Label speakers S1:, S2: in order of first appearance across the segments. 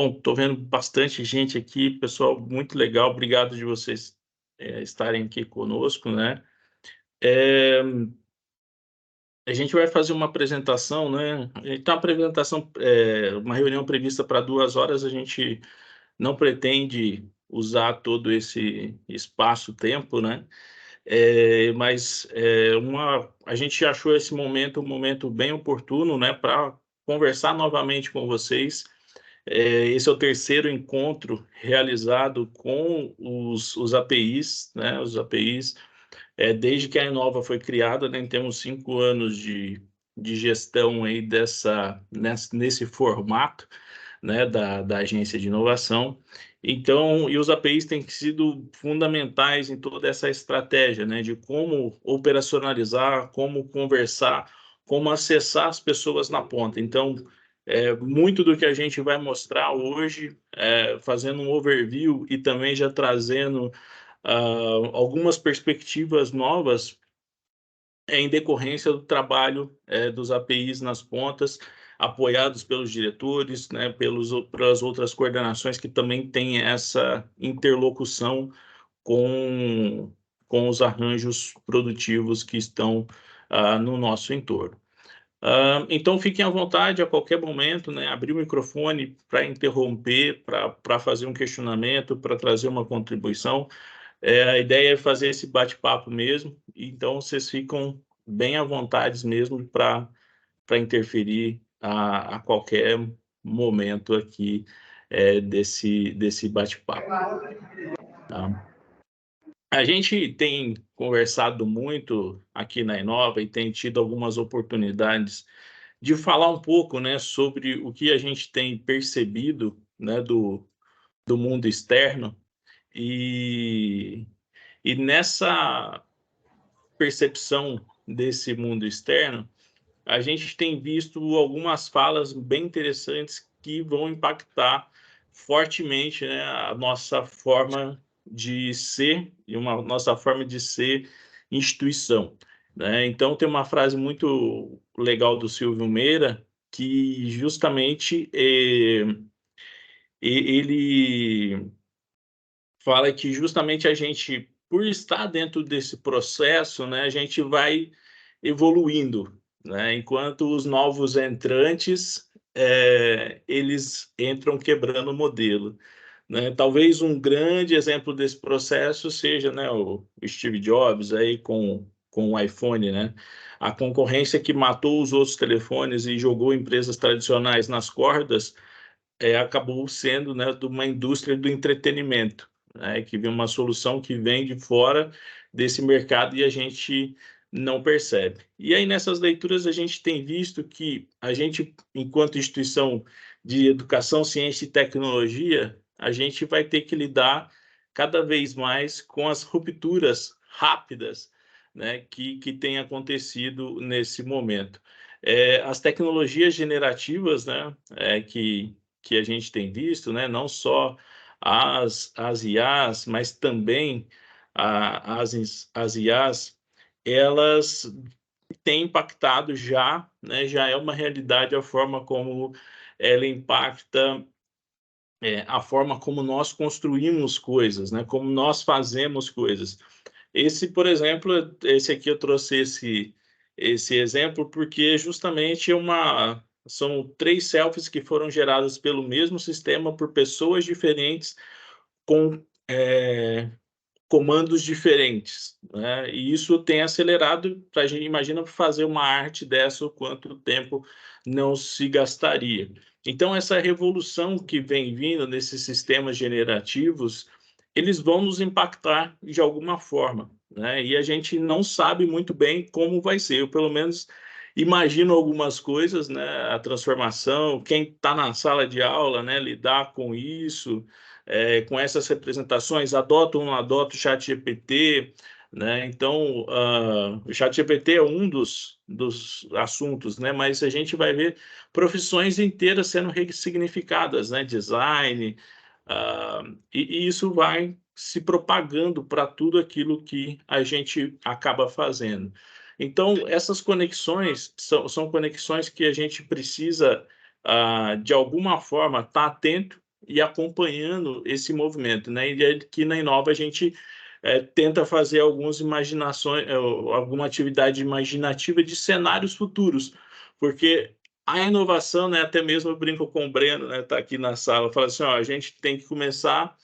S1: Bom, estou vendo bastante gente aqui, pessoal, muito legal. Obrigado de vocês estarem aqui conosco, né? Eh, a gente vai fazer uma apresentação, né? A gente tem uma apresentação, uma reunião prevista para 2 horas. A gente não pretende usar todo esse espaço-tempo, né? Mas a gente achou esse momento um momento bem oportuno, né, para conversar novamente com vocês. Esse é o terceiro encontro realizado com os APIs, né, os APIs, desde que a Inova foi criada, né, temos 5 anos de gestão aí nesse formato, né, da agência de inovação. Então, e os APIs têm sido fundamentais em toda essa estratégia, né, de como operacionalizar, como conversar, como acessar as pessoas na ponta. Então, muito do que a gente vai mostrar hoje, fazendo um overview e também já trazendo algumas perspectivas novas, em decorrência do trabalho dos APIs nas pontas, apoiados pelos diretores, né, pelas outras coordenações que também têm essa interlocução com, com os arranjos produtivos que estão no nosso entorno. Então, fiquem à vontade a qualquer momento, né, abrir o microfone para interromper, para fazer um questionamento, para trazer uma contribuição. A ideia é fazer esse bate-papo mesmo, então vocês ficam bem à vontade mesmo para interferir a qualquer momento aqui desse bate-papo. Tá? A gente tem conversado muito aqui na Inova e tem tido algumas oportunidades de falar um pouco, né, sobre o que a gente tem percebido, né, do mundo externo, e nessa percepção desse mundo externo, a gente tem visto algumas falas bem interessantes que vão impactar fortemente, né, a nossa forma de ser e nossa forma de ser instituição, né? Então, tem uma frase muito legal do Silvio Meira, que justamente ele fala que justamente a gente, por estar dentro desse processo, né, a gente vai evoluindo, né, enquanto os novos entrantes, eles entram quebrando o modelo, né. Talvez um grande exemplo desse processo seja, né, o Steve Jobs aí com o iPhone, né. A concorrência que matou os outros telefones e jogou empresas tradicionais nas cordas, acabou sendo, né, de uma indústria do entretenimento, né, que vem uma solução que vem de fora desse mercado e a gente não percebe. E aí, nessas leituras, a gente tem visto que a gente, enquanto instituição de educação, ciência e tecnologia, a gente vai ter que lidar cada vez mais com as rupturas rápidas, né, que têm acontecido nesse momento. As tecnologias generativas, né, que a gente tem visto, né, não só as IAs, mas também as IAs, elas têm impactado já, né, já é uma realidade a forma como ela impacta a forma como nós construímos coisas, né, como nós fazemos coisas. Por exemplo, esse aqui eu trouxe esse exemplo porque justamente são 3 selfies que foram geradas pelo mesmo sistema por pessoas diferentes com comandos diferentes, né? E isso tem acelerado. Para a gente, imagina fazer uma arte dessa, o quanto tempo não se gastaria. Então, essa revolução que vem vindo nesses sistemas generativos, eles vão nos impactar de alguma forma, né? E a gente não sabe muito bem como vai ser. Eu, pelo menos, imagino algumas coisas, né? A transformação, quem está na sala de aula, né? Lidar com isso, com essas representações, adota ou não adota o ChatGPT, né? Então, o ChatGPT é um dos assuntos, né? Mas a gente vai ver profissões inteiras sendo ressignificadas, né? Design, e isso vai se propagando para tudo aquilo que a gente acaba fazendo. Então, essas conexões são conexões que a gente precisa, de alguma forma, estar atento, e acompanhando esse movimento, né? E aqui na Inova a gente tenta fazer alguma atividade imaginativa de cenários futuros, porque a inovação, né, até mesmo eu brinco com o Breno, né, tá aqui na sala, fala assim, ó, a gente tem que começar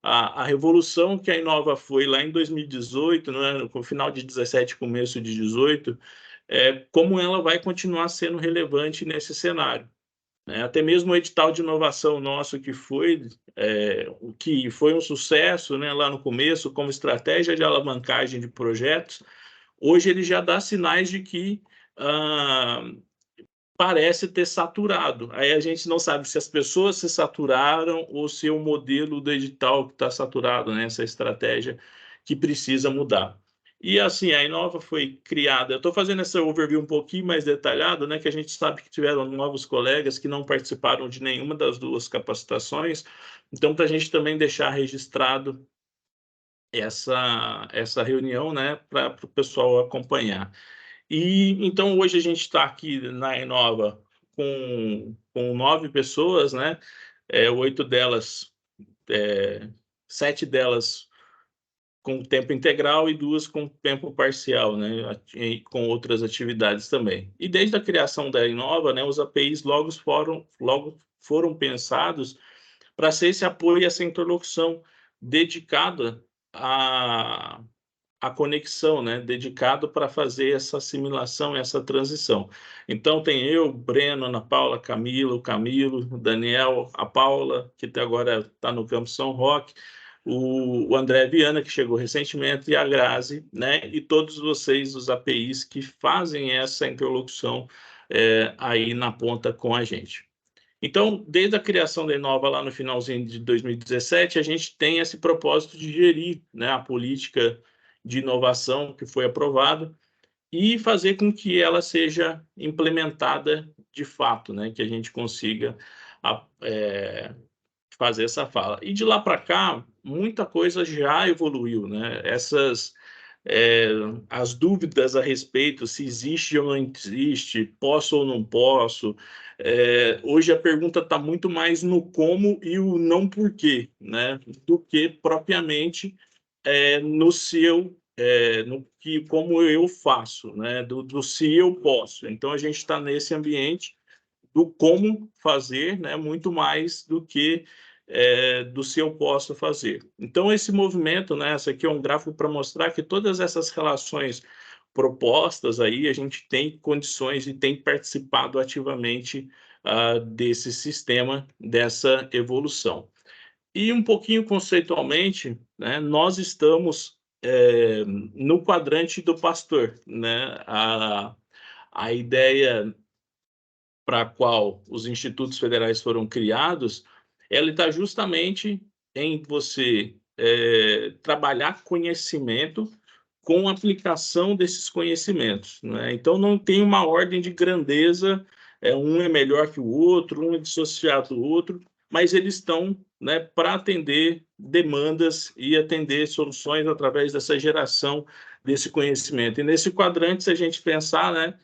S1: a revolução que a Inova foi lá em 2018, né, no final de 17, começo de 18, como ela vai continuar sendo relevante nesse cenário, né? Até mesmo o edital de inovação nosso que foi um sucesso, né, lá no começo, como estratégia de alavancagem de projetos, hoje ele já dá sinais de que parece ter saturado. Aí a gente não sabe se as pessoas se saturaram ou se o modelo do edital que está saturado, né? Essa estratégia que precisa mudar. E assim, a Inova foi criada. Eu estou fazendo essa overview um pouquinho mais detalhado, né? Que a gente sabe que tiveram novos colegas que não participaram de nenhuma das duas capacitações. Então, para a gente também deixar registrado essa reunião, né? Para o pessoal acompanhar. E então hoje a gente está aqui na Inova com 9 pessoas, né? 8 delas, 7 delas com tempo integral e 2 com tempo parcial, né? E com outras atividades também. E desde a criação da Inova, né? Os APIs logo foram pensados para ser esse apoio, essa interlocução dedicada a conexão, né, dedicado para fazer essa assimilação, essa transição. Então tem eu, Breno, Ana Paula, Camilo, o Camilo, o Daniel, a Paula, que até agora está no Campo São Roque, o André Viana, que chegou recentemente, e a Grazi, né, e todos vocês, os APIs, que fazem essa interlocução aí na ponta com a gente. Então, desde a criação da Inova, lá no finalzinho de 2017, a gente tem esse propósito de gerir, né, a política de inovação que foi aprovada e fazer com que ela seja implementada de fato, né, que a gente consiga fazer essa fala. E de lá para cá, muita coisa já evoluiu, né? As dúvidas a respeito se existe ou não existe, posso ou não posso. Hoje a pergunta está muito mais no como e o não porquê, né? Do que propriamente no como eu faço, né? Do se eu posso. Então a gente está nesse ambiente do como fazer, né, muito mais do que do se eu posso fazer. Então, esse movimento, né, esse aqui é um gráfico para mostrar que todas essas relações propostas aí, a gente tem condições e tem participado ativamente desse sistema, dessa evolução. E um pouquinho conceitualmente, né, nós estamos no quadrante do pastor, né? A ideia para a qual os institutos federais foram criados, ela está justamente em você trabalhar conhecimento com aplicação desses conhecimentos, né? Então, não tem uma ordem de grandeza, um é melhor que o outro, um é dissociado do outro, mas eles estão, né, para atender demandas e atender soluções através dessa geração desse conhecimento. E nesse quadrante, se a gente pensar, né,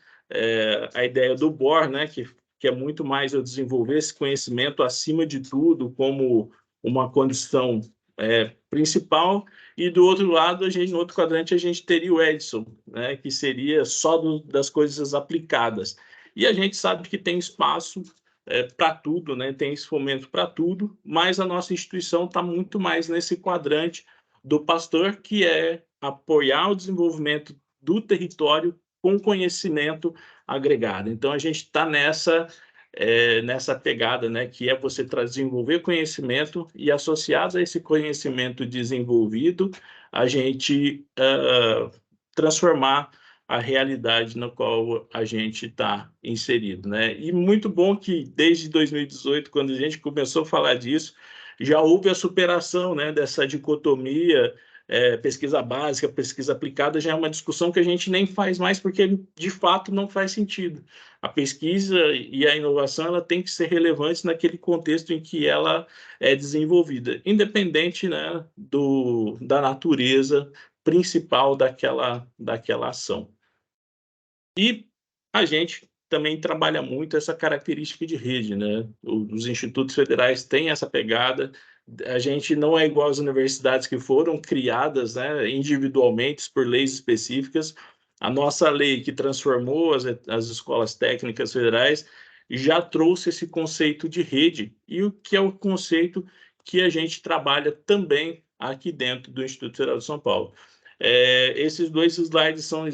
S1: a ideia do Bohr, né, que é muito mais eu desenvolver esse conhecimento acima de tudo como uma condição principal, e do outro lado, no outro quadrante, a gente teria o Edison, né, que seria só das coisas aplicadas. E a gente sabe que tem espaço para tudo, né, tem esse fomento para tudo, mas a nossa instituição está muito mais nesse quadrante do pastor, que é apoiar o desenvolvimento do território com conhecimento agregado. Então, a gente está nessa pegada, né, que é você desenvolver conhecimento e, associado a esse conhecimento desenvolvido, a gente transformar a realidade na qual a gente está inserido, né? E muito bom que desde 2018, quando a gente começou a falar disso, já houve a superação, né, dessa dicotomia pesquisa básica, pesquisa aplicada, já é uma discussão que a gente nem faz mais porque de fato não faz sentido. A pesquisa e a inovação ela tem que ser relevante naquele contexto em que ela é desenvolvida, independente, né, da natureza principal daquela ação. E a gente também trabalha muito essa característica de rede, né? Os institutos federais têm essa pegada. A gente não é igual às universidades que foram criadas, né, individualmente por leis específicas. A nossa lei que transformou as escolas técnicas federais já trouxe esse conceito de rede, e o que é o conceito que a gente trabalha também aqui dentro do Instituto Federal de São Paulo. Esses dois slides são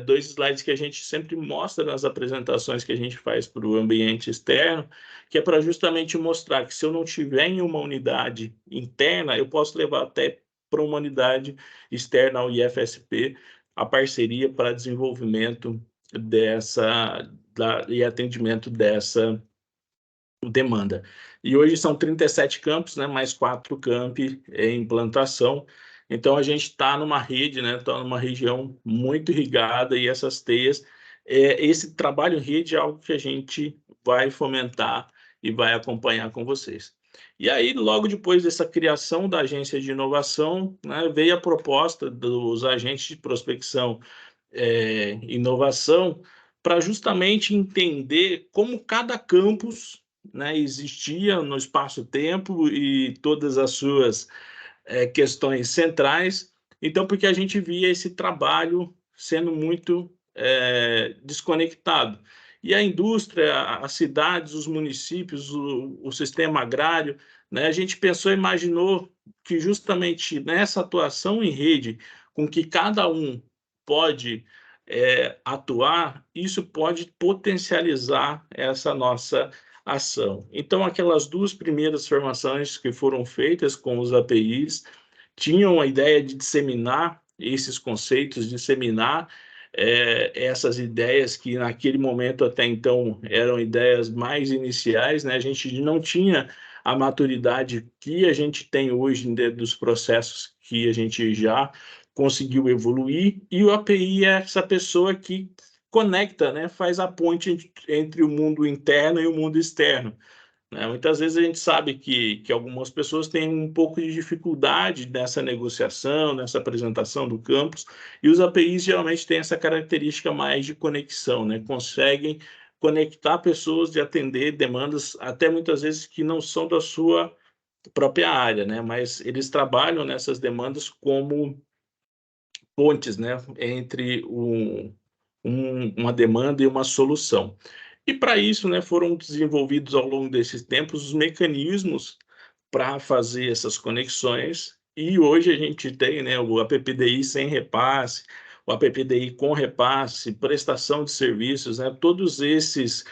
S1: dois slides que a gente sempre mostra nas apresentações que a gente faz para o ambiente externo, que é para justamente mostrar que se eu não tiver em uma unidade interna, eu posso levar até para uma unidade externa ao IFSP a parceria para desenvolvimento e atendimento dessa demanda. E hoje são 37 campos, né, mais 4 campi em implantação. Então, a gente está numa rede, né, está numa região muito irrigada, e essas teias, esse trabalho em rede é algo que a gente vai fomentar e vai acompanhar com vocês. E aí, logo depois dessa criação da agência de inovação, né, veio a proposta dos agentes de prospecção inovação, para justamente entender como cada campus, né, existia no espaço-tempo e todas as suas questões centrais. Então, porque a gente via esse trabalho sendo muito desconectado. E a indústria, as cidades, os municípios, o sistema agrário, né, a gente pensou, imaginou que justamente nessa atuação em rede, com que cada um pode atuar, isso pode potencializar essa nossa ação. Então, aquelas 2 primeiras formações que foram feitas com os APIs tinham a ideia de disseminar esses conceitos, disseminar essas ideias que naquele momento até então eram ideias mais iniciais, né? A gente não tinha a maturidade que a gente tem hoje dentro dos processos que a gente já conseguiu evoluir, e o API é essa pessoa que conecta, né? Faz a ponte entre o mundo interno e o mundo externo. Muitas vezes a gente sabe que algumas pessoas têm um pouco de dificuldade nessa negociação, nessa apresentação do campus, e os APIs geralmente têm essa característica mais de conexão, né? Conseguem conectar pessoas e atender demandas, até muitas vezes que não são da sua própria área, né? Mas eles trabalham nessas demandas como pontes, né? Entre uma demanda e uma solução. E para isso, né, foram desenvolvidos ao longo desses tempos os mecanismos para fazer essas conexões, e hoje a gente tem, né, o APPDI sem repasse, o APPDI com repasse, prestação de serviços, né, todos esses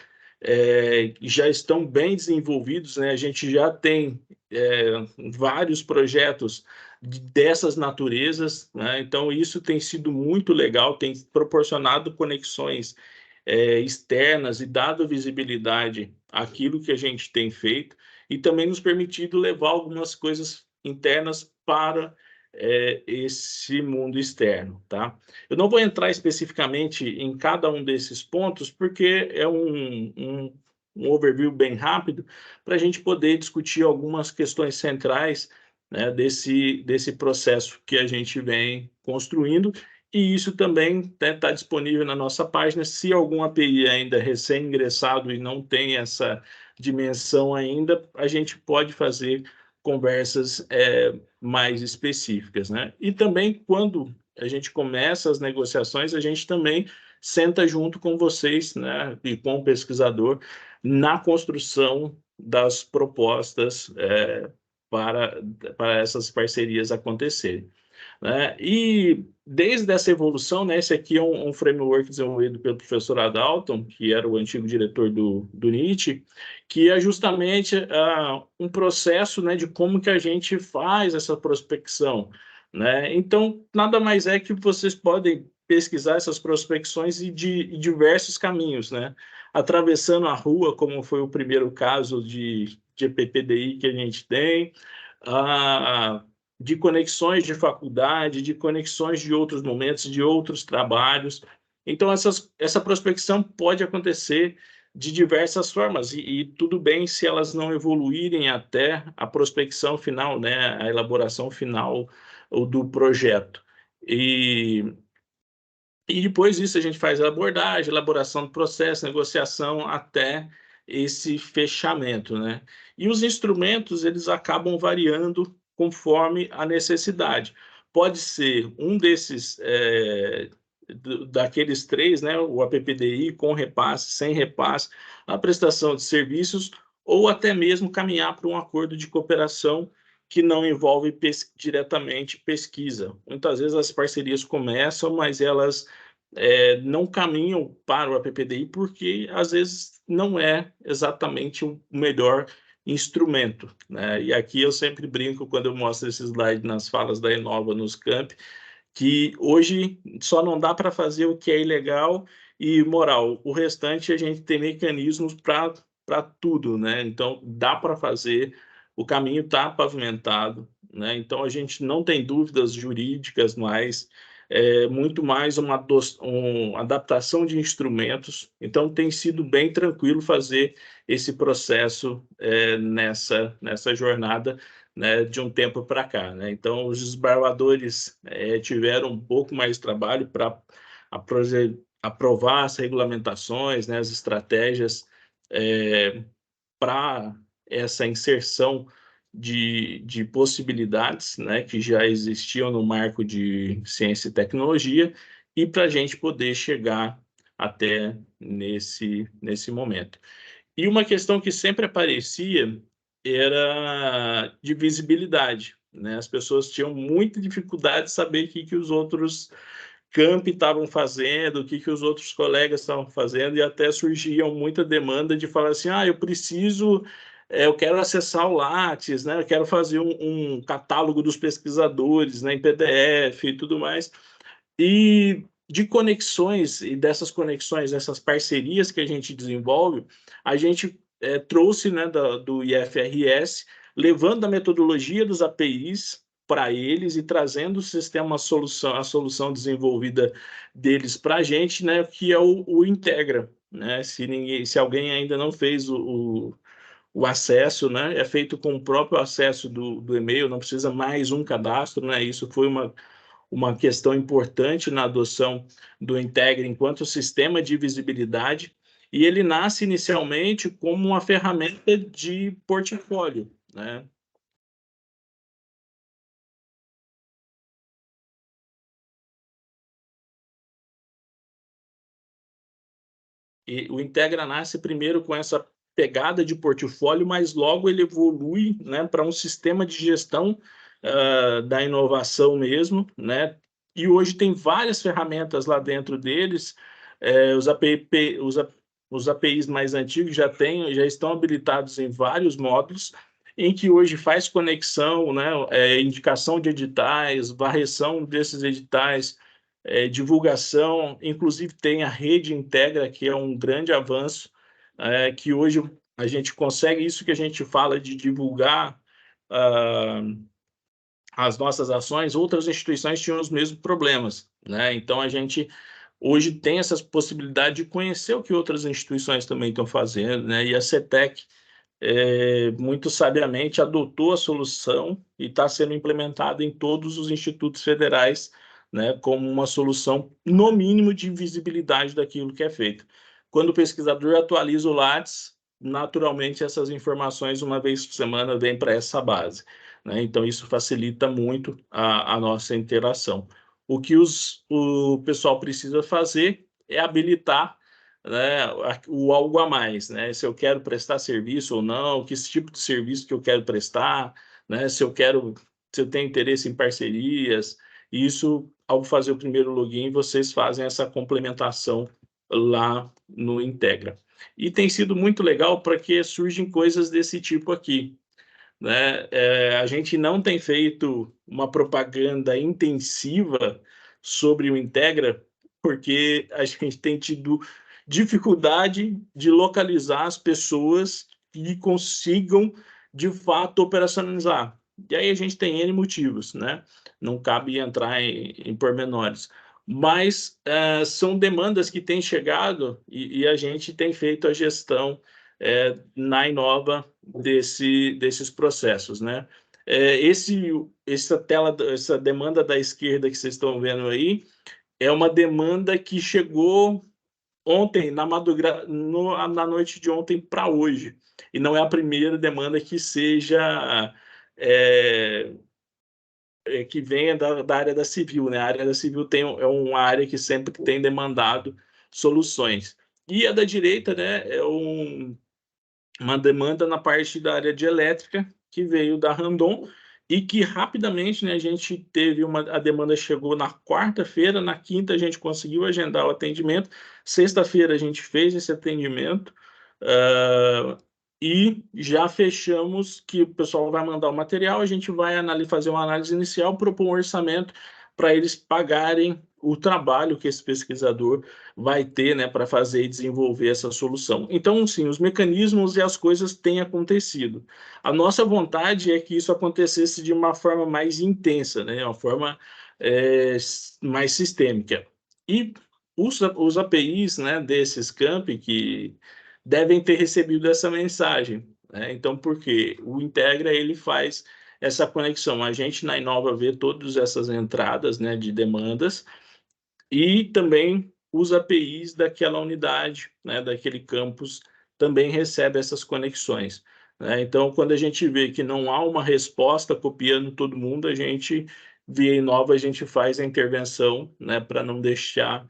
S1: já estão bem desenvolvidos, né, a gente já tem vários projetos dessas naturezas, né, então isso tem sido muito legal, tem proporcionado conexões externas e dado visibilidade àquilo que a gente tem feito, e também nos permitido levar algumas coisas internas para esse mundo externo, tá? Eu não vou entrar especificamente em cada um desses pontos, porque é um overview bem rápido, para a gente poder discutir algumas questões centrais, né, desse processo que a gente vem construindo, e isso também está disponível na nossa página. Se algum API ainda recém-ingressado e não tem essa dimensão ainda, a gente pode fazer conversas mais específicas, né? E também, quando a gente começa as negociações, a gente também senta junto com vocês, né, e com o pesquisador, na construção das propostas para essas parcerias acontecerem, né? E desde essa evolução, né, esse aqui é um framework desenvolvido pelo professor Adalton, que era o antigo diretor do NIT, que é justamente um processo, né, de como que a gente faz essa prospecção, né? Então, nada mais é que vocês podem pesquisar essas prospecções de diversos caminhos, né? Atravessando a rua, como foi o primeiro caso de PPDI que a gente tem, de conexões de faculdade, de conexões de outros momentos, de outros trabalhos. Então, essa prospecção pode acontecer de diversas formas, e tudo bem se elas não evoluírem até a prospecção final, né, a elaboração final do projeto. E E depois disso a gente faz a abordagem, elaboração do processo, negociação até esse fechamento, né. E os instrumentos, eles acabam variando conforme a necessidade. Pode ser um desses, daqueles 3, né, o APPDI com repasse, sem repasse, a prestação de serviços ou até mesmo caminhar para um acordo de cooperação que não envolve diretamente pesquisa. Muitas vezes as parcerias começam, mas elas não caminham para o APPDI, porque às vezes não é exatamente o melhor instrumento, né? E aqui eu sempre brinco quando eu mostro esse slide nas falas da Enova nos campi, que hoje só não dá para fazer o que é ilegal e moral. O restante a gente tem mecanismos para tudo, né? Então dá para fazer, o caminho está pavimentado, né? Então a gente não tem dúvidas jurídicas mais, é muito mais uma adaptação de instrumentos. Então tem sido bem tranquilo fazer esse processo nessa jornada, né, de um tempo para cá, né? Então, os desbravadores tiveram um pouco mais de trabalho para aprovar as regulamentações, né, as estratégias para essa inserção de possibilidades, né, que já existiam no marco de ciência e tecnologia, e para a gente poder chegar até nesse momento. E uma questão que sempre aparecia era de visibilidade, né, as pessoas tinham muita dificuldade de saber o que que os outros campi estavam fazendo, o que que os outros colegas estavam fazendo, e até surgiam muita demanda de falar assim: "Ah, eu preciso, eu quero acessar o Lattes, né, eu quero fazer um catálogo dos pesquisadores, né, em PDF e tudo mais". E de conexões e dessas conexões, dessas parcerias que a gente desenvolve, a gente trouxe, né, do IFRS, levando a metodologia dos APIs para eles e trazendo o sistema solução, a solução desenvolvida deles para a gente, né, que é o Integra, né? Se alguém ainda não fez o acesso, né, é feito com o próprio acesso do e-mail, não precisa mais um cadastro, né? Isso foi uma questão importante na adoção do Integra enquanto sistema de visibilidade, e ele nasce inicialmente como uma ferramenta de portfólio, né? E o Integra nasce primeiro com essa pegada de portfólio, mas logo ele evolui, né, para um sistema de gestão da inovação mesmo, né? E hoje tem várias ferramentas lá dentro deles, os APP, os APIs mais antigos já estão habilitados em vários módulos, em que hoje faz conexão, né, indicação de editais, varreção desses editais, divulgação, inclusive tem a rede Integra, que é um grande avanço, que hoje a gente consegue isso que a gente fala de divulgar ah, as nossas ações, outras instituições tinham os mesmos problemas, né? Então a gente hoje tem essa possibilidade de conhecer o que outras instituições também estão fazendo, né? E a CETEC muito sabiamente adotou a solução e está sendo implementada em todos os institutos federais, né, como uma solução, no mínimo, de visibilidade daquilo que é feito. Quando o pesquisador atualiza o Lattes, naturalmente essas informações, uma vez por semana, vêm para essa base, né? Então isso facilita muito a nossa interação. O que o pessoal precisa fazer é habilitar, né, o algo a mais, né? Se eu quero prestar serviço ou não, que tipo de serviço que eu quero prestar, né? Se eu tenho interesse em parcerias, isso, ao fazer o primeiro login, vocês fazem essa complementação lá no Integra. E tem sido muito legal porque surgem coisas desse tipo aqui, né? A gente não tem feito uma propaganda intensiva sobre o Integra, porque a gente tem tido dificuldade de localizar as pessoas que consigam, de fato, operacionalizar. E aí a gente tem N motivos, né? Não cabe entrar em pormenores. Mas são demandas que têm chegado e a gente tem feito a gestão na Inova desses processos, né? Essa demanda da esquerda que vocês estão vendo aí é uma demanda que chegou ontem, na madrugada, na noite de ontem para hoje. E não é a primeira demanda que seja é, que venha da área da civil, né? A área da civil é uma área que sempre tem demandado soluções. E a da direita, né, uma demanda na parte da área de elétrica, que veio da Randon, e que rapidamente, né, a gente teve a demanda chegou na quarta-feira, na quinta a gente conseguiu agendar o atendimento, sexta-feira a gente fez esse atendimento, uh, e já fechamos que o pessoal vai mandar o material, a gente vai fazer uma análise inicial, propor um orçamento para eles pagarem o trabalho que esse pesquisador vai ter, né, para fazer e desenvolver essa solução. Então, sim, os mecanismos e as coisas têm acontecido. A nossa vontade é que isso acontecesse de uma forma mais intensa, né, uma forma mais sistêmica. E os APIs, né, desses campi que devem ter recebido essa mensagem, né? Então, porque o Integra ele faz essa conexão. A gente na Inova vê todas essas entradas, né, de demandas e também os APIs daquela unidade, né, daquele campus, também recebe essas conexões, né? Então, quando a gente vê que não há uma resposta copiando todo mundo, a gente, via Inova, a gente faz a intervenção, né, para não deixar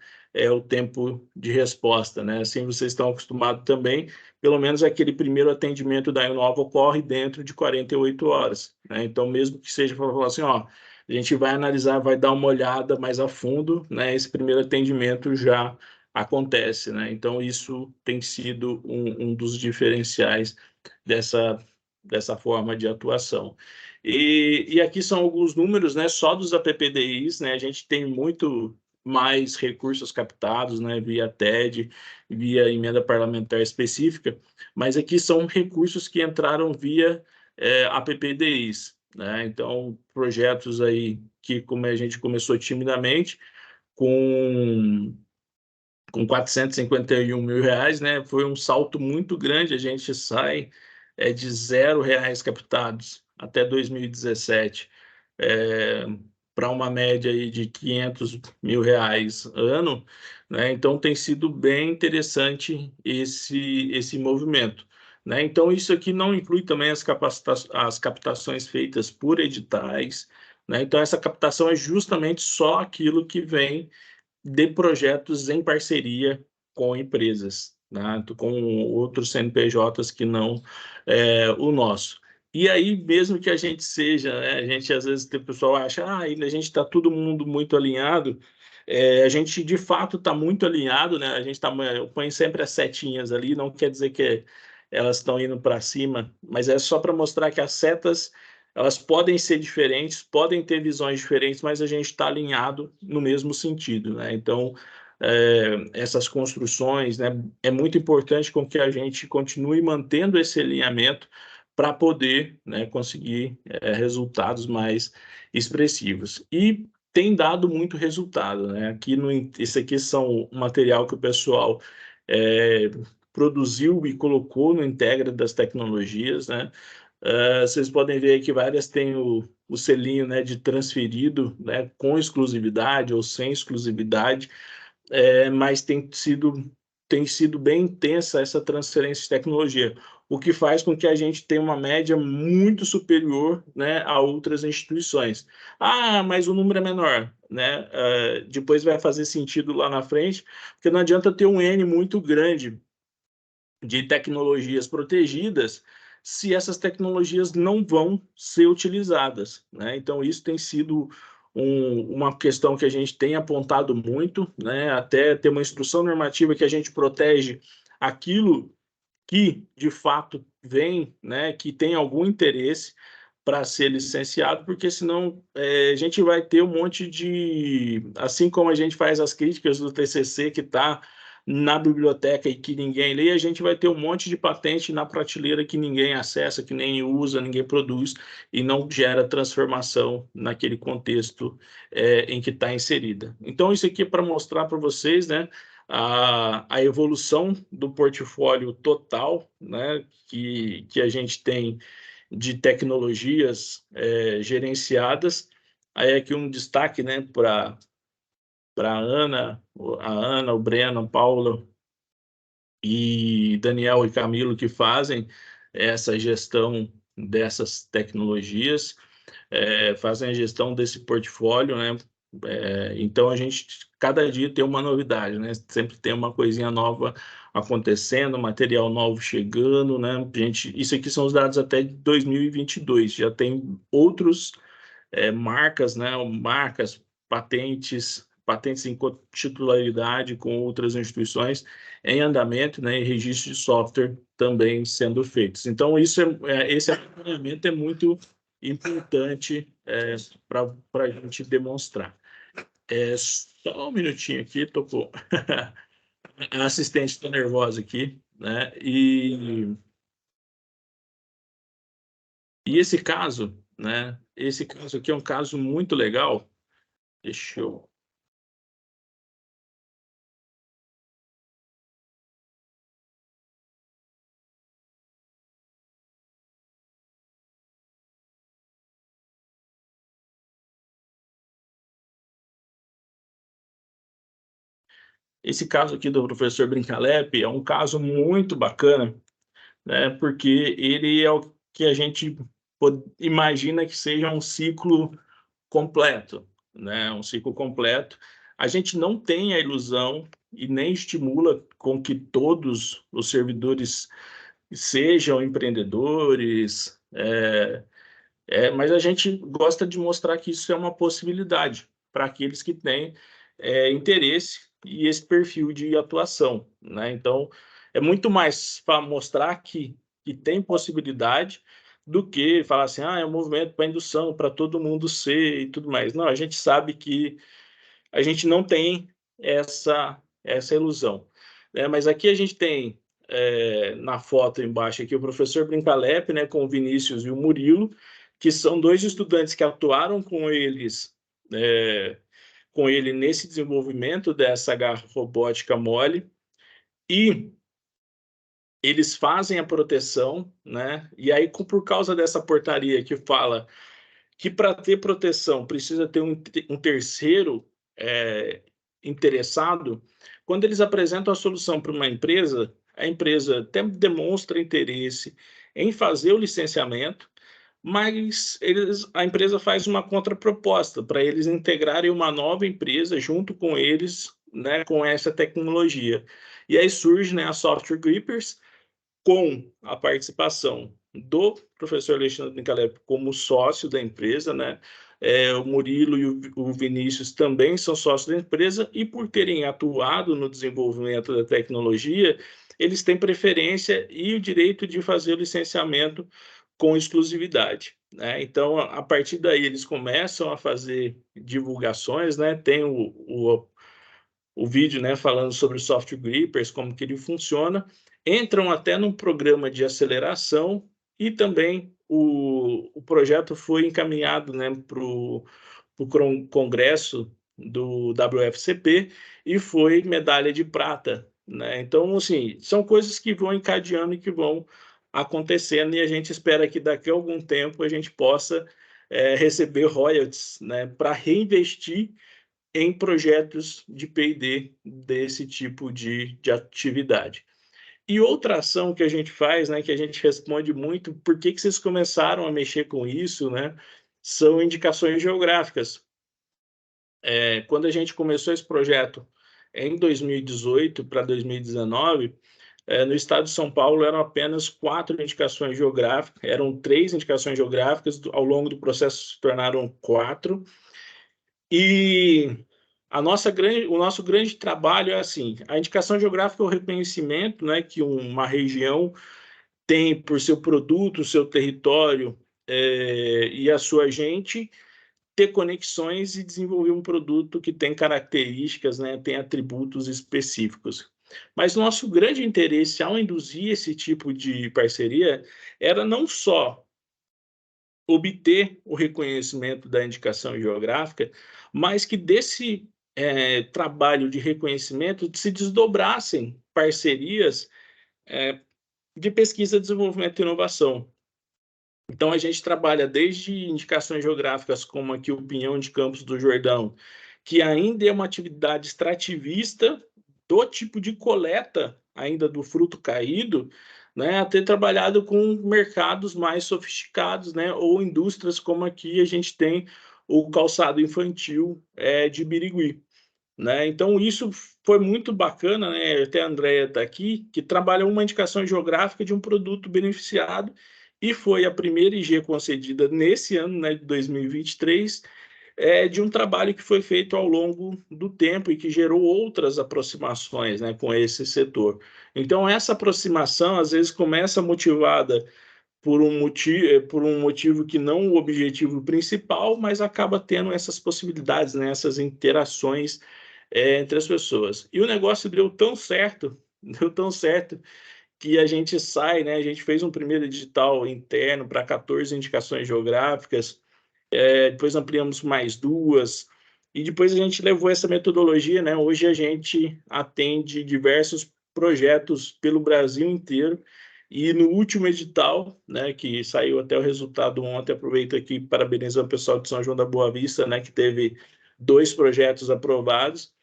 S1: o tempo de resposta, né? Assim, vocês estão acostumados também, pelo menos aquele primeiro atendimento da Inova ocorre dentro de 48 horas, né? Então, mesmo que seja para falar assim, ó, a gente vai analisar, vai dar uma olhada mais a fundo, né? Esse primeiro atendimento já acontece, né? Então, isso tem sido um dos diferenciais dessa forma de atuação. E aqui são alguns números, né? Só dos APPDIs, né? A gente tem muito mais recursos captados, né? Via TED, via emenda parlamentar específica, mas aqui são recursos que entraram via APPDIs, né? Então, projetos aí que, como a gente começou timidamente, com 451 mil reais, né? Foi um salto muito grande, a gente sai de R$ 0 captados até 2017, para uma média aí de 500 mil reais ano, né? Então tem sido bem interessante esse movimento, né? Então isso aqui não inclui também as captações feitas por editais, né? Então essa captação é justamente só aquilo que vem de projetos em parceria com empresas, né? Com outros CNPJs que não o nosso. E aí, mesmo que a gente seja, né, a gente às vezes o pessoal acha, a gente está todo mundo muito alinhado, a gente de fato está muito alinhado, né? A gente eu ponho sempre as setinhas ali, não quer dizer que elas estão indo para cima, mas é só para mostrar que as setas elas podem ser diferentes, podem ter visões diferentes, mas a gente está alinhado no mesmo sentido, né? Então, essas construções, né, é muito importante com que a gente continue mantendo esse alinhamento para poder, né, conseguir resultados mais expressivos. E tem dado muito resultado, né? Esse aqui são o material que o pessoal produziu e colocou no Integra das Tecnologias, né? Vocês podem ver que várias têm o selinho, né, de transferido, né, com exclusividade ou sem exclusividade, mas tem sido bem intensa essa transferência de tecnologia, o que faz com que a gente tenha uma média muito superior, né, a outras instituições. Ah, mas o número é menor, né? Depois vai fazer sentido lá na frente, porque não adianta ter um N muito grande de tecnologias protegidas se essas tecnologias não vão ser utilizadas, né? Então, isso tem sido uma questão que a gente tem apontado muito, né? Até ter uma instrução normativa que a gente protege aquilo que, de fato, vem, né? Que tem algum interesse para ser licenciado, porque senão a gente vai ter um monte de... Assim como a gente faz as críticas do TCC que está na biblioteca e que ninguém lê, a gente vai ter um monte de patente na prateleira que ninguém acessa, que nem usa, ninguém produz e não gera transformação naquele contexto em que está inserida. Então, isso aqui é para mostrar para vocês, né, a evolução do portfólio total, né, que a gente tem de tecnologias gerenciadas. Aí aqui um destaque, né, para para a Ana, o Breno, o Paulo e Daniel e Camilo, que fazem essa gestão dessas tecnologias, fazem a gestão desse portfólio, né? Então a gente cada dia tem uma novidade, né? Sempre tem uma coisinha nova acontecendo, material novo chegando, né? Isso aqui são os dados até de 2022, já tem outros marcas, né? Marcas, patentes em titularidade com outras instituições em andamento, né? E registro de software também sendo feitos. Então esse acompanhamento é muito importante para a gente demonstrar. Só um minutinho aqui, tocou. A assistente está nervosa aqui, né? E esse caso, né? Esse caso aqui é um caso muito legal. Deixa eu. Esse caso aqui do professor Brincalep é um caso muito bacana, né? Porque ele é o que a gente imagina que seja um ciclo completo, né? Um ciclo completo. A gente não tem a ilusão e nem estimula com que todos os servidores sejam empreendedores, mas a gente gosta de mostrar que isso é uma possibilidade para aqueles que têm interesse e esse perfil de atuação, né? Então, é muito mais para mostrar que tem possibilidade do que falar assim, é um movimento para indução, para todo mundo ser e tudo mais. Não, a gente sabe que a gente não tem essa ilusão, né? Mas aqui a gente tem na foto embaixo aqui o professor Brincalep, né, com o Vinícius e o Murilo, que são dois estudantes que atuaram com ele nesse desenvolvimento dessa garra robótica mole, e eles fazem a proteção, né? E aí, por causa dessa portaria que fala que para ter proteção precisa ter um terceiro interessado, quando eles apresentam a solução para uma empresa, a empresa até demonstra interesse em fazer o licenciamento, mas a empresa faz uma contraproposta para eles integrarem uma nova empresa junto com eles, né, com essa tecnologia. E aí surge, né, a Software Grippers, com a participação do professor Alexandre Brincalep como sócio da empresa, né? O Murilo e o Vinícius também são sócios da empresa, e por terem atuado no desenvolvimento da tecnologia, eles têm preferência e o direito de fazer o licenciamento com exclusividade, né? Então, a partir daí, eles começam a fazer divulgações, né? Tem o vídeo, né, falando sobre o Software Grippers, como que ele funciona, entram até num programa de aceleração, e também o projeto foi encaminhado, né, para o congresso do WFCP e foi medalha de prata, né? Então, assim, são coisas que vão encadeando e que vão acontecendo, e a gente espera que daqui a algum tempo a gente possa receber royalties, né, para reinvestir em projetos de P&D desse tipo de atividade. E outra ação que a gente faz, né, que a gente responde muito, por que vocês começaram a mexer com isso, né, são indicações geográficas. Quando a gente começou esse projeto em 2018 para 2019, no estado de São Paulo eram apenas 4 indicações geográficas, eram 3 indicações geográficas, ao longo do processo se tornaram 4, e o nosso grande trabalho é assim: a indicação geográfica é o reconhecimento, né, que uma região tem por seu produto, seu território e a sua gente ter conexões e desenvolver um produto que tem características, né, tem atributos específicos. Mas nosso grande interesse ao induzir esse tipo de parceria era não só obter o reconhecimento da indicação geográfica, mas que desse trabalho de reconhecimento se desdobrassem parcerias de pesquisa, desenvolvimento e inovação. Então, a gente trabalha desde indicações geográficas, como aqui o Pinhão de Campos do Jordão, que ainda é uma atividade extrativista do tipo de coleta ainda do fruto caído, né, a ter trabalhado com mercados mais sofisticados, né, ou indústrias como aqui a gente tem o calçado infantil de Birigui, né? Então isso foi muito bacana, né? Até a Andrea está aqui, que trabalha uma indicação geográfica de um produto beneficiado e foi a primeira IG concedida nesse ano, né, de 2023, de um trabalho que foi feito ao longo do tempo e que gerou outras aproximações, né, com esse setor. Então, essa aproximação, às vezes, começa motivada por um motivo que não o objetivo principal, mas acaba tendo essas possibilidades, né, essas interações entre as pessoas. E o negócio deu tão certo, deu tão certo, que a gente sai, né, a gente fez um primeiro edital interno para 14 indicações geográficas, depois ampliamos mais 2, e depois a gente levou essa metodologia, né? Hoje a gente atende diversos projetos pelo Brasil inteiro, e no último edital, né, que saiu até o resultado ontem, aproveito aqui parabenizando o pessoal de São João da Boa Vista, né, que teve 2 projetos aprovados.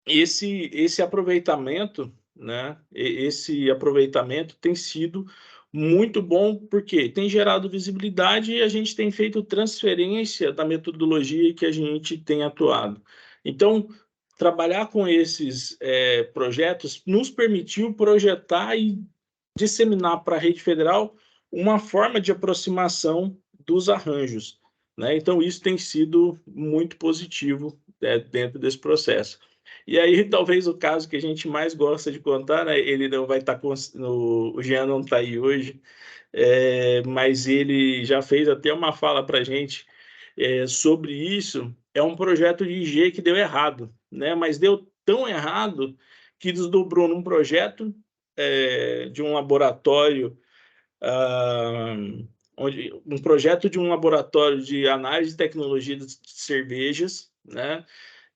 S1: Esse aproveitamento, né, esse aproveitamento tem sido muito bom, porque tem gerado visibilidade e a gente tem feito transferência da metodologia que a gente tem atuado. Então, trabalhar com esses projetos nos permitiu projetar e disseminar para a rede federal uma forma de aproximação dos arranjos, né? Então, isso tem sido muito positivo dentro desse processo. E aí, talvez o caso que a gente mais gosta de contar, né? Ele não vai estar o Jean não está aí hoje, mas ele já fez até uma fala para a gente sobre isso. É um projeto de IG que deu errado, né? Mas deu tão errado que desdobrou num projeto de um laboratório, ah, um projeto de um laboratório de análise de tecnologia de cervejas, né?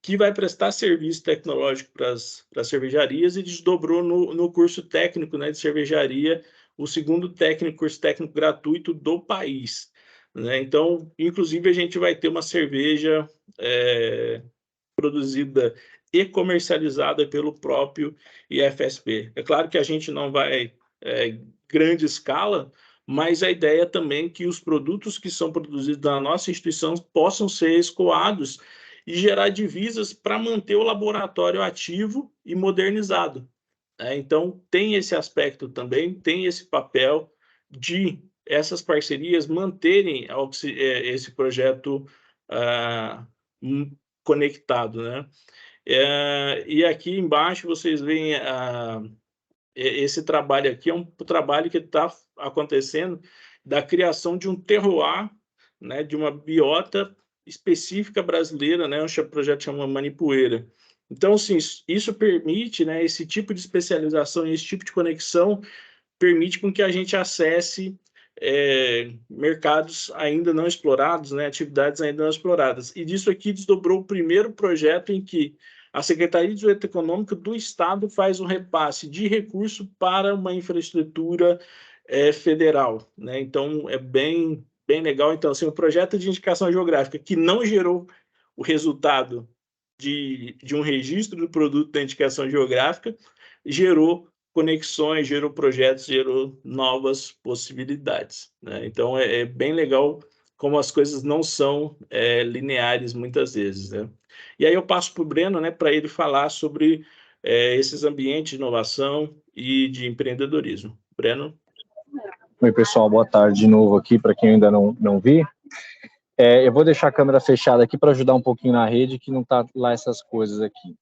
S1: Que vai prestar serviço tecnológico para as cervejarias e desdobrou no curso técnico, né, de cervejaria, o segundo curso técnico gratuito do país, né? Então, inclusive, a gente vai ter uma cerveja produzida e comercializada pelo próprio IFSP. É claro que a gente não vai grande escala, mas a ideia também é que os produtos que são produzidos na nossa instituição possam ser escoados e gerar divisas para manter o laboratório ativo e modernizado. Então, tem esse aspecto também, tem esse papel de essas parcerias manterem esse projeto conectado, né? E aqui embaixo vocês veem esse trabalho aqui, é um trabalho que está acontecendo da criação de um terroir, né, de uma biota específica brasileira, né, um projeto chama Manipoeira. Então, assim, isso permite, né, esse tipo de especialização e esse tipo de conexão permite com que a gente acesse mercados ainda não explorados, né, atividades ainda não exploradas. E disso aqui desdobrou o primeiro projeto em que a Secretaria de Desenvolvimento Econômico do Estado faz um repasse de recurso para uma infraestrutura federal, né? Então, é bem legal. Então, assim, o projeto de indicação geográfica que não gerou o resultado de um registro do produto da indicação geográfica, gerou conexões, gerou projetos, gerou novas possibilidades, né? Então, é bem legal como as coisas não são lineares muitas vezes, né? E aí eu passo para o Breno, né, para ele falar sobre esses ambientes de inovação e de empreendedorismo. Breno?
S2: Oi, pessoal, boa tarde de novo aqui, para quem ainda não vi. Eu vou deixar a câmera fechada aqui para ajudar um pouquinho na rede, que não está lá essas coisas aqui.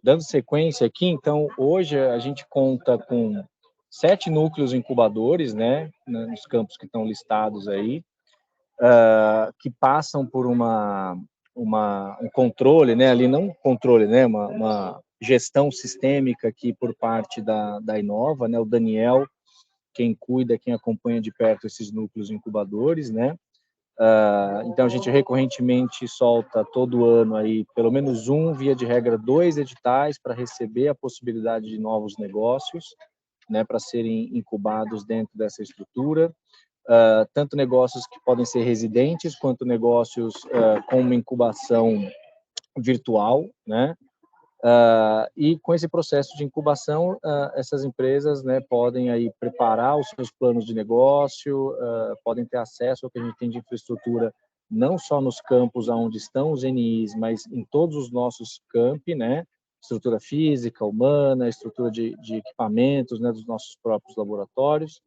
S2: Dando sequência aqui, então, hoje a gente conta com 7 núcleos incubadores, né, nos campos que estão listados aí, que passam por um controle, né, ali não controle, né, uma gestão sistêmica aqui por parte da Inova, né, o Daniel, quem cuida, quem acompanha de perto esses núcleos incubadores, né. Então a gente recorrentemente solta todo ano aí pelo menos via de regra 2 editais para receber a possibilidade de novos negócios, né, para serem incubados dentro dessa estrutura. tanto negócios que podem ser residentes, quanto negócios com uma incubação virtual, né? E com esse processo de incubação, essas empresas, né, podem aí preparar os seus planos de negócio, podem ter acesso ao que a gente tem de infraestrutura, não só nos campos onde estão os NIs, mas em todos os nossos campi, né? Estrutura física, humana, estrutura de equipamentos, né, dos nossos próprios laboratórios,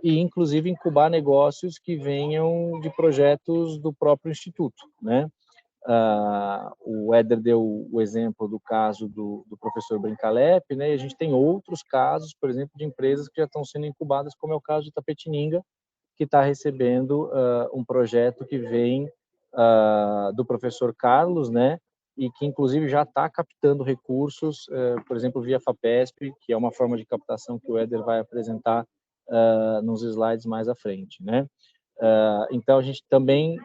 S2: e inclusive incubar negócios que venham de projetos do próprio instituto, né? O Éder deu o exemplo do caso do professor Brincalep, né? E a gente tem outros casos, por exemplo, de empresas que já estão sendo incubadas, como é o caso de Itapetininga, que está recebendo um projeto que vem do professor Carlos, né? E que inclusive já está captando recursos, por exemplo, via FAPESP, que é uma forma de captação que o Éder vai apresentar nos slides mais à frente, né? Então, a gente também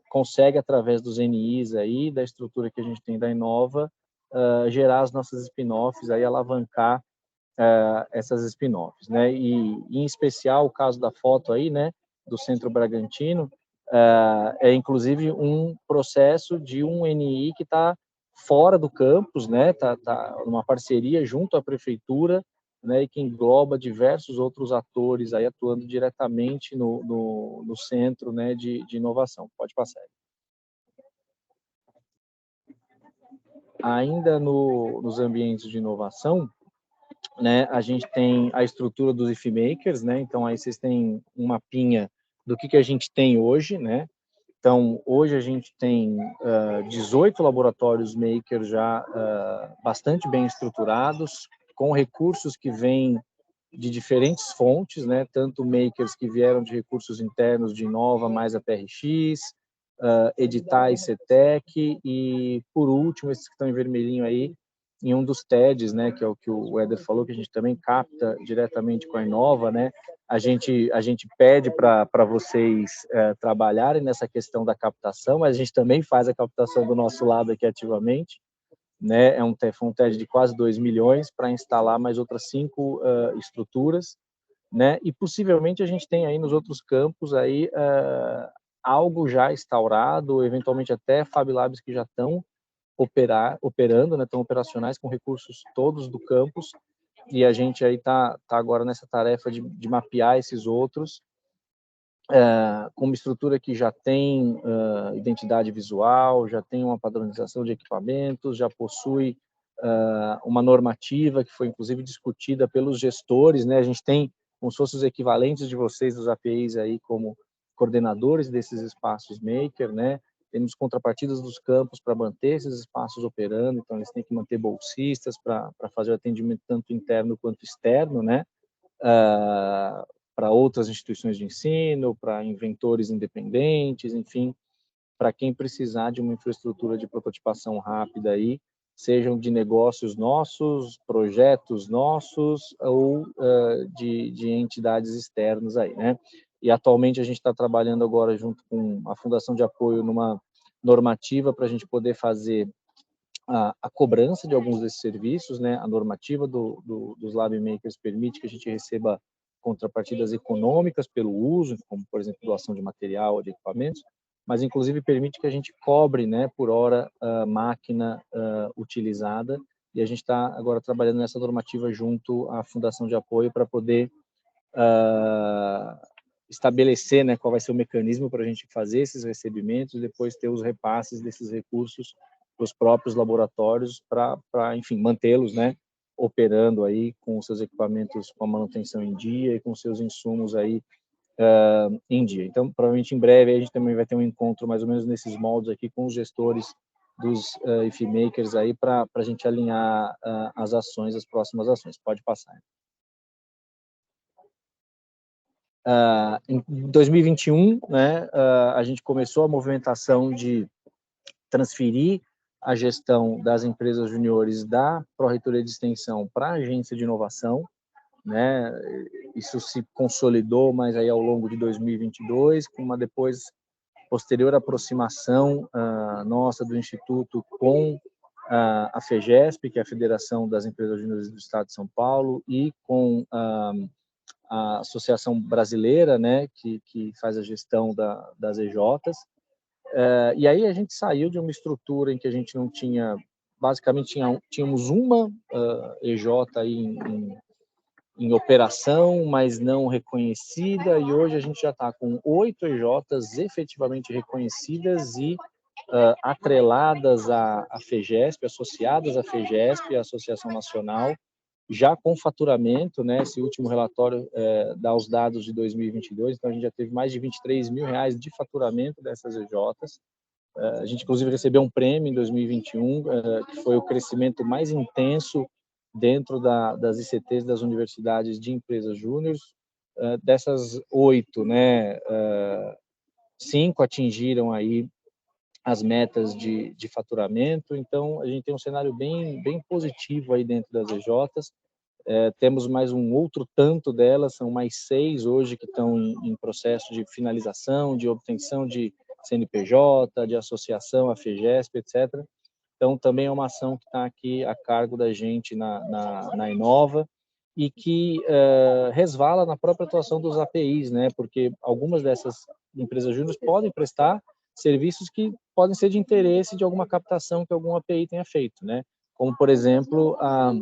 S2: consegue, através dos NIs aí, da estrutura que a gente tem da Inova, gerar as nossas spin-offs, aí alavancar essas spin-offs, né? E, em especial, o caso da foto aí, né, do Centro Bragantino, é inclusive um processo de um NI que está fora do campus, né? Tá numa parceria junto à prefeitura, né, e que engloba diversos outros atores aí atuando diretamente no centro, né, de inovação. Pode passar. Ainda nos ambientes de inovação, né, a gente tem a estrutura dos IF Makers, né? Então aí vocês têm um mapinha do que a gente tem hoje, né? Então, hoje a gente tem 18 laboratórios makers já bastante bem estruturados, com recursos que vêm de diferentes fontes, né? Tanto makers que vieram de recursos internos de Inova, mais a PRX, editais CETEC, e, por último, esses que estão em vermelhinho aí, em um dos TEDs, né, que é o que o Éder falou, que a gente também capta diretamente com a Inova, né? A gente pede para vocês trabalharem nessa questão da captação, mas a gente também faz a captação do nosso lado aqui ativamente, né? Foi um TED de quase 2 milhões para instalar mais outras 5 estruturas, né? E possivelmente a gente tem aí nos outros campos aí algo já instaurado, eventualmente até Fab Labs que já estão operando, né? Estão operacionais com recursos todos do campus, e a gente aí tá agora nessa tarefa de mapear esses outros, com uma estrutura que já tem identidade visual, já tem uma padronização de equipamentos, já possui uma normativa que foi inclusive discutida pelos gestores, né? A gente tem como se fossem os equivalentes de vocês, os APIs aí, como coordenadores desses espaços maker, né? Temos contrapartidas dos campos para manter esses espaços operando, então eles têm que manter bolsistas para fazer o atendimento tanto interno quanto externo, né? Para outras instituições de ensino, para inventores independentes, enfim, para quem precisar de uma infraestrutura de prototipação rápida aí, sejam de negócios nossos, projetos nossos ou de entidades externas aí, né? E atualmente a gente está trabalhando agora junto com a Fundação de Apoio numa normativa para a gente poder fazer a cobrança de alguns desses serviços, né? A normativa dos Lab Makers permite que a gente receba contrapartidas econômicas pelo uso, como, por exemplo, doação de material ou de equipamentos, mas, inclusive, permite que a gente cobre, né, por hora, máquina utilizada, e a gente está agora trabalhando nessa normativa junto à Fundação de Apoio para poder estabelecer, né, qual vai ser o mecanismo para a gente fazer esses recebimentos e depois ter os repasses desses recursos para os próprios laboratórios para, enfim, mantê-los, né, operando aí com os seus equipamentos com a manutenção em dia e com os seus insumos aí em dia. Então, provavelmente em breve a gente também vai ter um encontro mais ou menos nesses moldes aqui com os gestores dos IF Makers aí para a gente alinhar as ações, as próximas ações. Pode passar. Em 2021, né, a gente começou a movimentação de transferir a gestão das empresas juniores da Pró-Reitoria de Extensão para a Agência de Inovação, né? Isso se consolidou mais aí ao longo de 2022, com uma depois posterior aproximação nossa do Instituto com a FEGESP, que é a Federação das Empresas Juniores do Estado de São Paulo, e com a Associação Brasileira, né, que faz a gestão das EJs. E aí a gente saiu de uma estrutura em que a gente não tinha, basicamente tínhamos uma EJ aí em operação, mas não reconhecida, e hoje a gente já está com 8 EJs efetivamente reconhecidas e atreladas à FEGESP, associadas à FEGESP, a Associação Nacional, já com faturamento, né? Esse último relatório dá os dados de 2022, então a gente já teve mais de R$23 mil de faturamento dessas EJs. A gente, inclusive, recebeu um prêmio em 2021, que foi o crescimento mais intenso dentro das ICTs das universidades de empresas júniores. Dessas 8, né, 5 atingiram aí as metas de faturamento, então a gente tem um cenário bem positivo aí dentro das EJs. Temos mais um outro tanto delas, são mais 6 hoje que estão em processo de finalização, de obtenção de CNPJ, de associação à FEGESP, etc. Então, também é uma ação que está aqui a cargo da gente na Inova e que resvala na própria atuação dos APIs, né? Porque algumas dessas empresas júniores podem prestar serviços que podem ser de interesse de alguma captação que algum API tenha feito, né? Como, por exemplo, a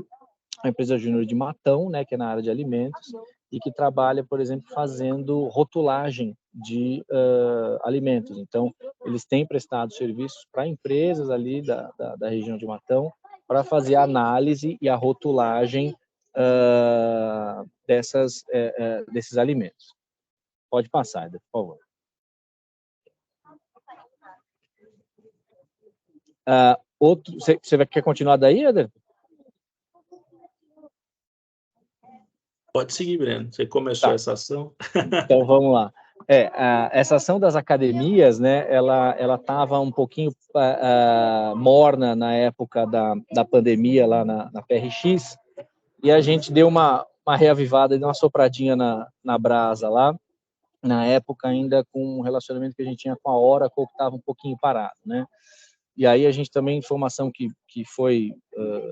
S2: empresa júnior de Matão, né, que é na área de alimentos, e que trabalha, por exemplo, fazendo rotulagem de alimentos. Então, eles têm prestado serviços para empresas ali da região de Matão para fazer a análise e a rotulagem desses alimentos. Pode passar, Eder, por favor. Você quer continuar daí, Eder?
S1: Pode seguir, Breno. Você começou essa ação.
S2: Então, vamos lá. Essa ação das academias, né, ela estava um pouquinho morna na época da pandemia lá na PRX, e a gente deu uma reavivada, deu uma sopradinha na brasa lá, na época ainda com um relacionamento que a gente tinha com a Oracle, que estava um pouquinho parado, né? E aí a gente também, informação que foi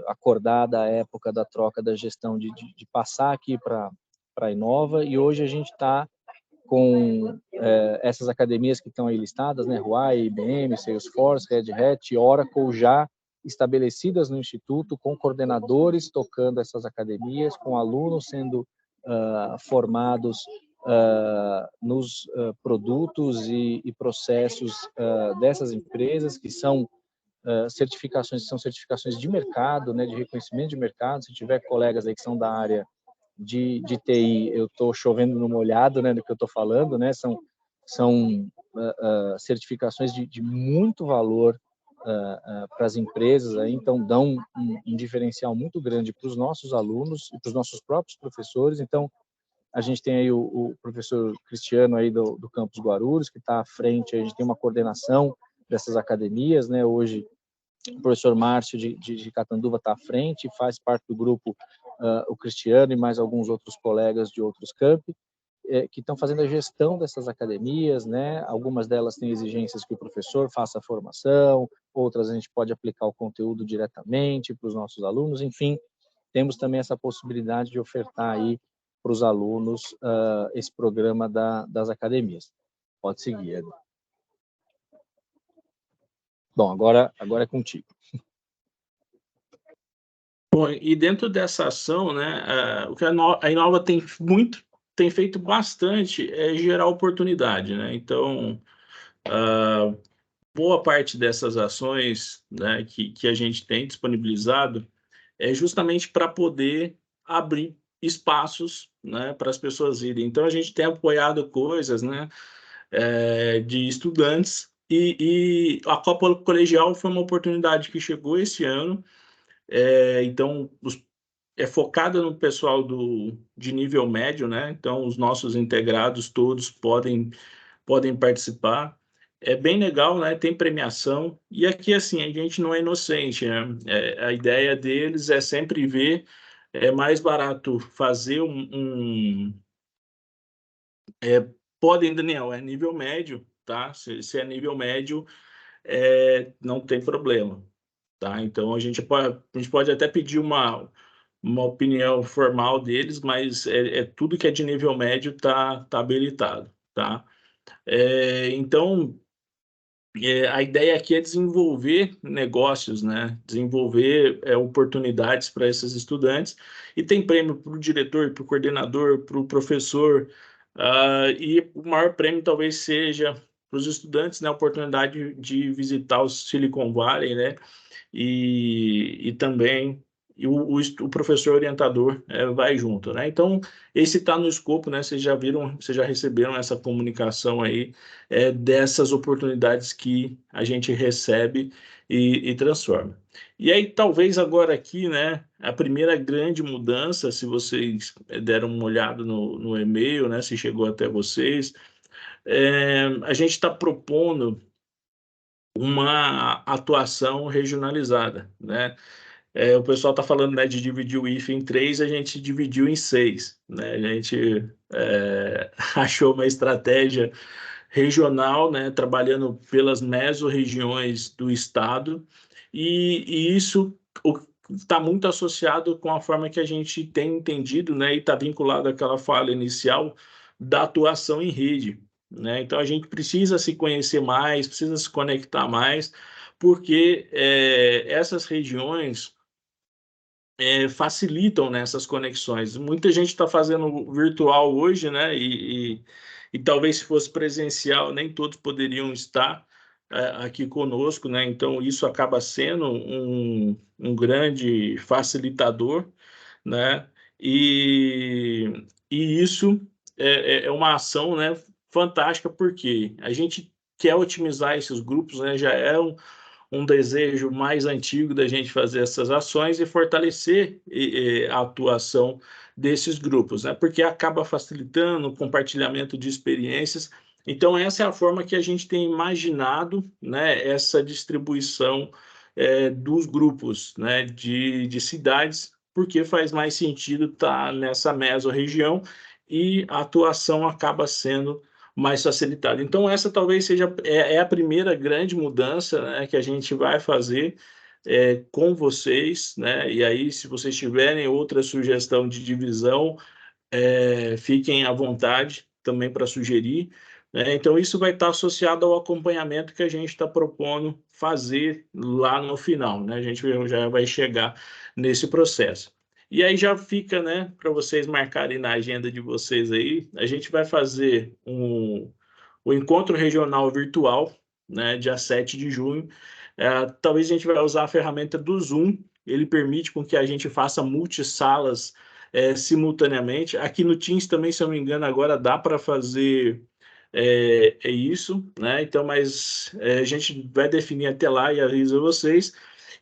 S2: acordada à época da troca da gestão de passar aqui para a Inova, e hoje a gente está com essas academias que estão aí listadas, né, Huawei, IBM, Salesforce, Red Hat, Oracle, já estabelecidas no Instituto, com coordenadores tocando essas academias, com alunos sendo formados nos produtos e processos dessas empresas, que são certificações de mercado, né, de reconhecimento de mercado. Se tiver colegas aí que são da área de TI, eu estou chovendo no molhado, né, do que eu estou falando, né, são certificações de muito valor para as empresas, aí, então dão um diferencial muito grande para os nossos alunos e para os nossos próprios professores. Então, a gente tem aí o professor Cristiano aí do Campus Guarulhos, que está à frente, a gente tem uma coordenação dessas academias, né, hoje o professor Márcio de Catanduva está à frente, faz parte do grupo o Cristiano e mais alguns outros colegas de outros campi, que estão fazendo a gestão dessas academias, né? Algumas delas têm exigências que o professor faça a formação, outras a gente pode aplicar o conteúdo diretamente para os nossos alunos, enfim, temos também essa possibilidade de ofertar aí para os alunos esse programa das academias. Pode seguir, Ed. Bom, agora é contigo.
S1: Bom, e dentro dessa ação, né, o que a Inova tem feito bastante é gerar oportunidade, né? Então, boa parte dessas ações, né, que a gente tem disponibilizado é justamente para poder abrir espaços, né, para as pessoas irem. Então, a gente tem apoiado coisas, né, de estudantes, e a Copa Colegial foi uma oportunidade que chegou esse ano. Então, é focada no pessoal de nível médio, né? Então, os nossos integrados todos podem participar. É bem legal, né? Tem premiação. E aqui, assim, a gente não é inocente, né? A ideia deles é sempre ver, é mais barato fazer podem, Daniel, é nível médio, tá? Se é nível médio, não tem problema, tá? Então, a gente pode até pedir uma opinião formal deles, mas tudo que é de nível médio tá habilitado, tá? Então, a ideia aqui é desenvolver negócios, né? Desenvolver oportunidades para esses estudantes, e tem prêmio para o diretor, para o coordenador, para o professor, e o maior prêmio talvez seja para os estudantes, né? A oportunidade de visitar o Silicon Valley, né? E também o professor orientador vai junto, né? Então, esse está no escopo, né? Vocês já viram, vocês já receberam essa comunicação aí, dessas oportunidades que a gente recebe e transforma. E aí, talvez agora aqui, né, a primeira grande mudança, se vocês deram uma olhada no e-mail, né, se chegou até vocês, a gente está propondo uma atuação regionalizada, né? O pessoal está falando, né, de dividir o IFE em 3, a gente dividiu em 6, né? A gente achou uma estratégia regional, né, trabalhando pelas mesorregiões do estado, e isso está muito associado com a forma que a gente tem entendido, né, e está vinculado àquela fala inicial da atuação em rede, né? Então a gente precisa se conhecer mais, precisa se conectar mais, porque essas regiões facilitam nessas conexões. Muita gente está fazendo virtual hoje, né? E talvez se fosse presencial, nem todos poderiam estar aqui conosco, né? Então isso acaba sendo um grande facilitador, né? E isso é uma ação, né, fantástica, porque a gente quer otimizar esses grupos, né? Já é um desejo mais antigo da gente fazer essas ações e fortalecer a atuação desses grupos, né? Porque acaba facilitando o compartilhamento de experiências. Então, essa é a forma que a gente tem imaginado, né, essa distribuição dos grupos, né, de cidades, porque faz mais sentido estar nessa mesorregião e a atuação acaba sendo mais facilitada. Então, essa talvez seja a primeira grande mudança, né, que a gente vai fazer com vocês, né? E aí, se vocês tiverem outra sugestão de divisão, fiquem à vontade também para sugerir, né? Então, isso vai estar associado ao acompanhamento que a gente está propondo fazer lá no final, né? A gente já vai chegar nesse processo. E aí já fica, né, para vocês marcarem na agenda de vocês aí, a gente vai fazer o encontro regional virtual, né, dia 7 de junho. Talvez a gente vai usar a ferramenta do Zoom, ele permite com que a gente faça multissalas simultaneamente. Aqui no Teams também, se eu não me engano, agora dá para fazer isso, né? Então, mas a gente vai definir até lá e avisa vocês.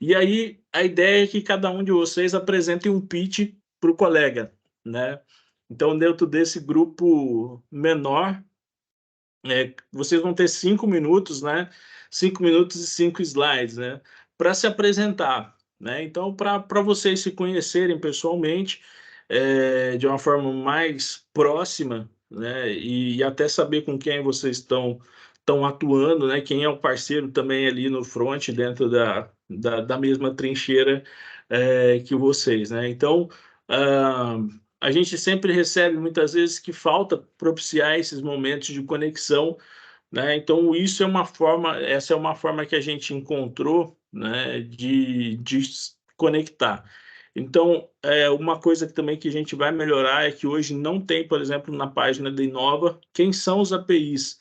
S1: E aí, a ideia é que cada um de vocês apresente um pitch para o colega, né? Então, dentro desse grupo menor, vocês vão ter 5 minutos, né? 5 minutos e 5 slides, né? Para se apresentar, né? Então, para vocês se conhecerem pessoalmente, de uma forma mais próxima, né? E até saber com quem vocês estão atuando, né? Quem é o parceiro também ali no front, dentro da mesma trincheira que vocês, né? Então, ah, a gente sempre recebe muitas vezes que falta propiciar esses momentos de conexão, né? Então isso essa é uma forma que a gente encontrou, né, de conectar. Então, uma coisa que também que a gente vai melhorar é que hoje não tem, por exemplo, na página da Inova, quem são os APIs,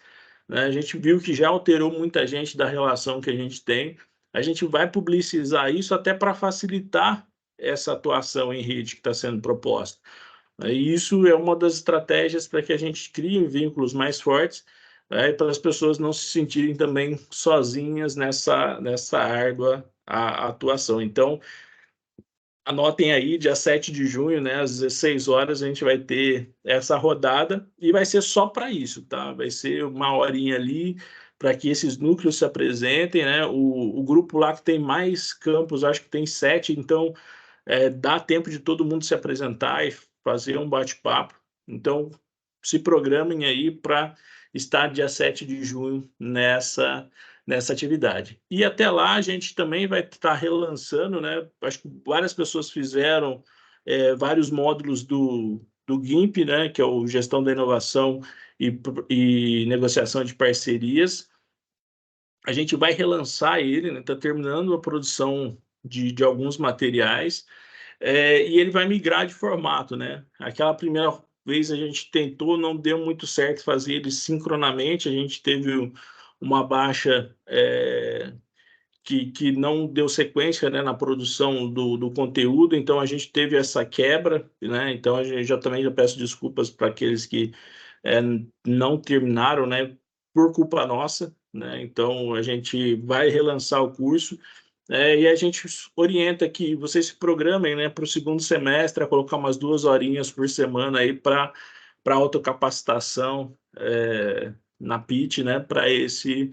S1: né? A gente viu que já alterou muita gente da relação que a gente tem. A gente vai publicizar isso até para facilitar essa atuação em rede que está sendo proposta. E isso é uma das estratégias para que a gente crie vínculos mais fortes, né, para as pessoas não se sentirem também sozinhas nessa árdua atuação. Então, anotem aí, dia 7 de junho, né, às 16 horas, a gente vai ter essa rodada e vai ser só para isso, tá? Vai ser uma horinha ali para que esses núcleos se apresentem, né? O grupo lá que tem mais campos, acho que tem 7, então dá tempo de todo mundo se apresentar e fazer um bate-papo. Então, se programem aí para estar dia 7 de junho nessa atividade. E até lá a gente também vai estar relançando, né? Acho que várias pessoas fizeram vários módulos do GIMP, né, que é o Gestão da Inovação e Negociação de Parcerias. A gente vai relançar ele, né, está terminando a produção de alguns materiais, e ele vai migrar de formato, né? Aquela primeira vez a gente tentou, não deu muito certo fazer ele sincronamente, a gente teve uma baixa que não deu sequência, né, na produção do conteúdo, então a gente teve essa quebra, né? Então a gente também já peço desculpas para aqueles que não terminaram, né, por culpa nossa, né? Então a gente vai relançar o curso, e a gente orienta que vocês se programem, né, para o segundo semestre, a colocar umas 2 horinhas por semana aí para autocapacitação na PIT, né, para esse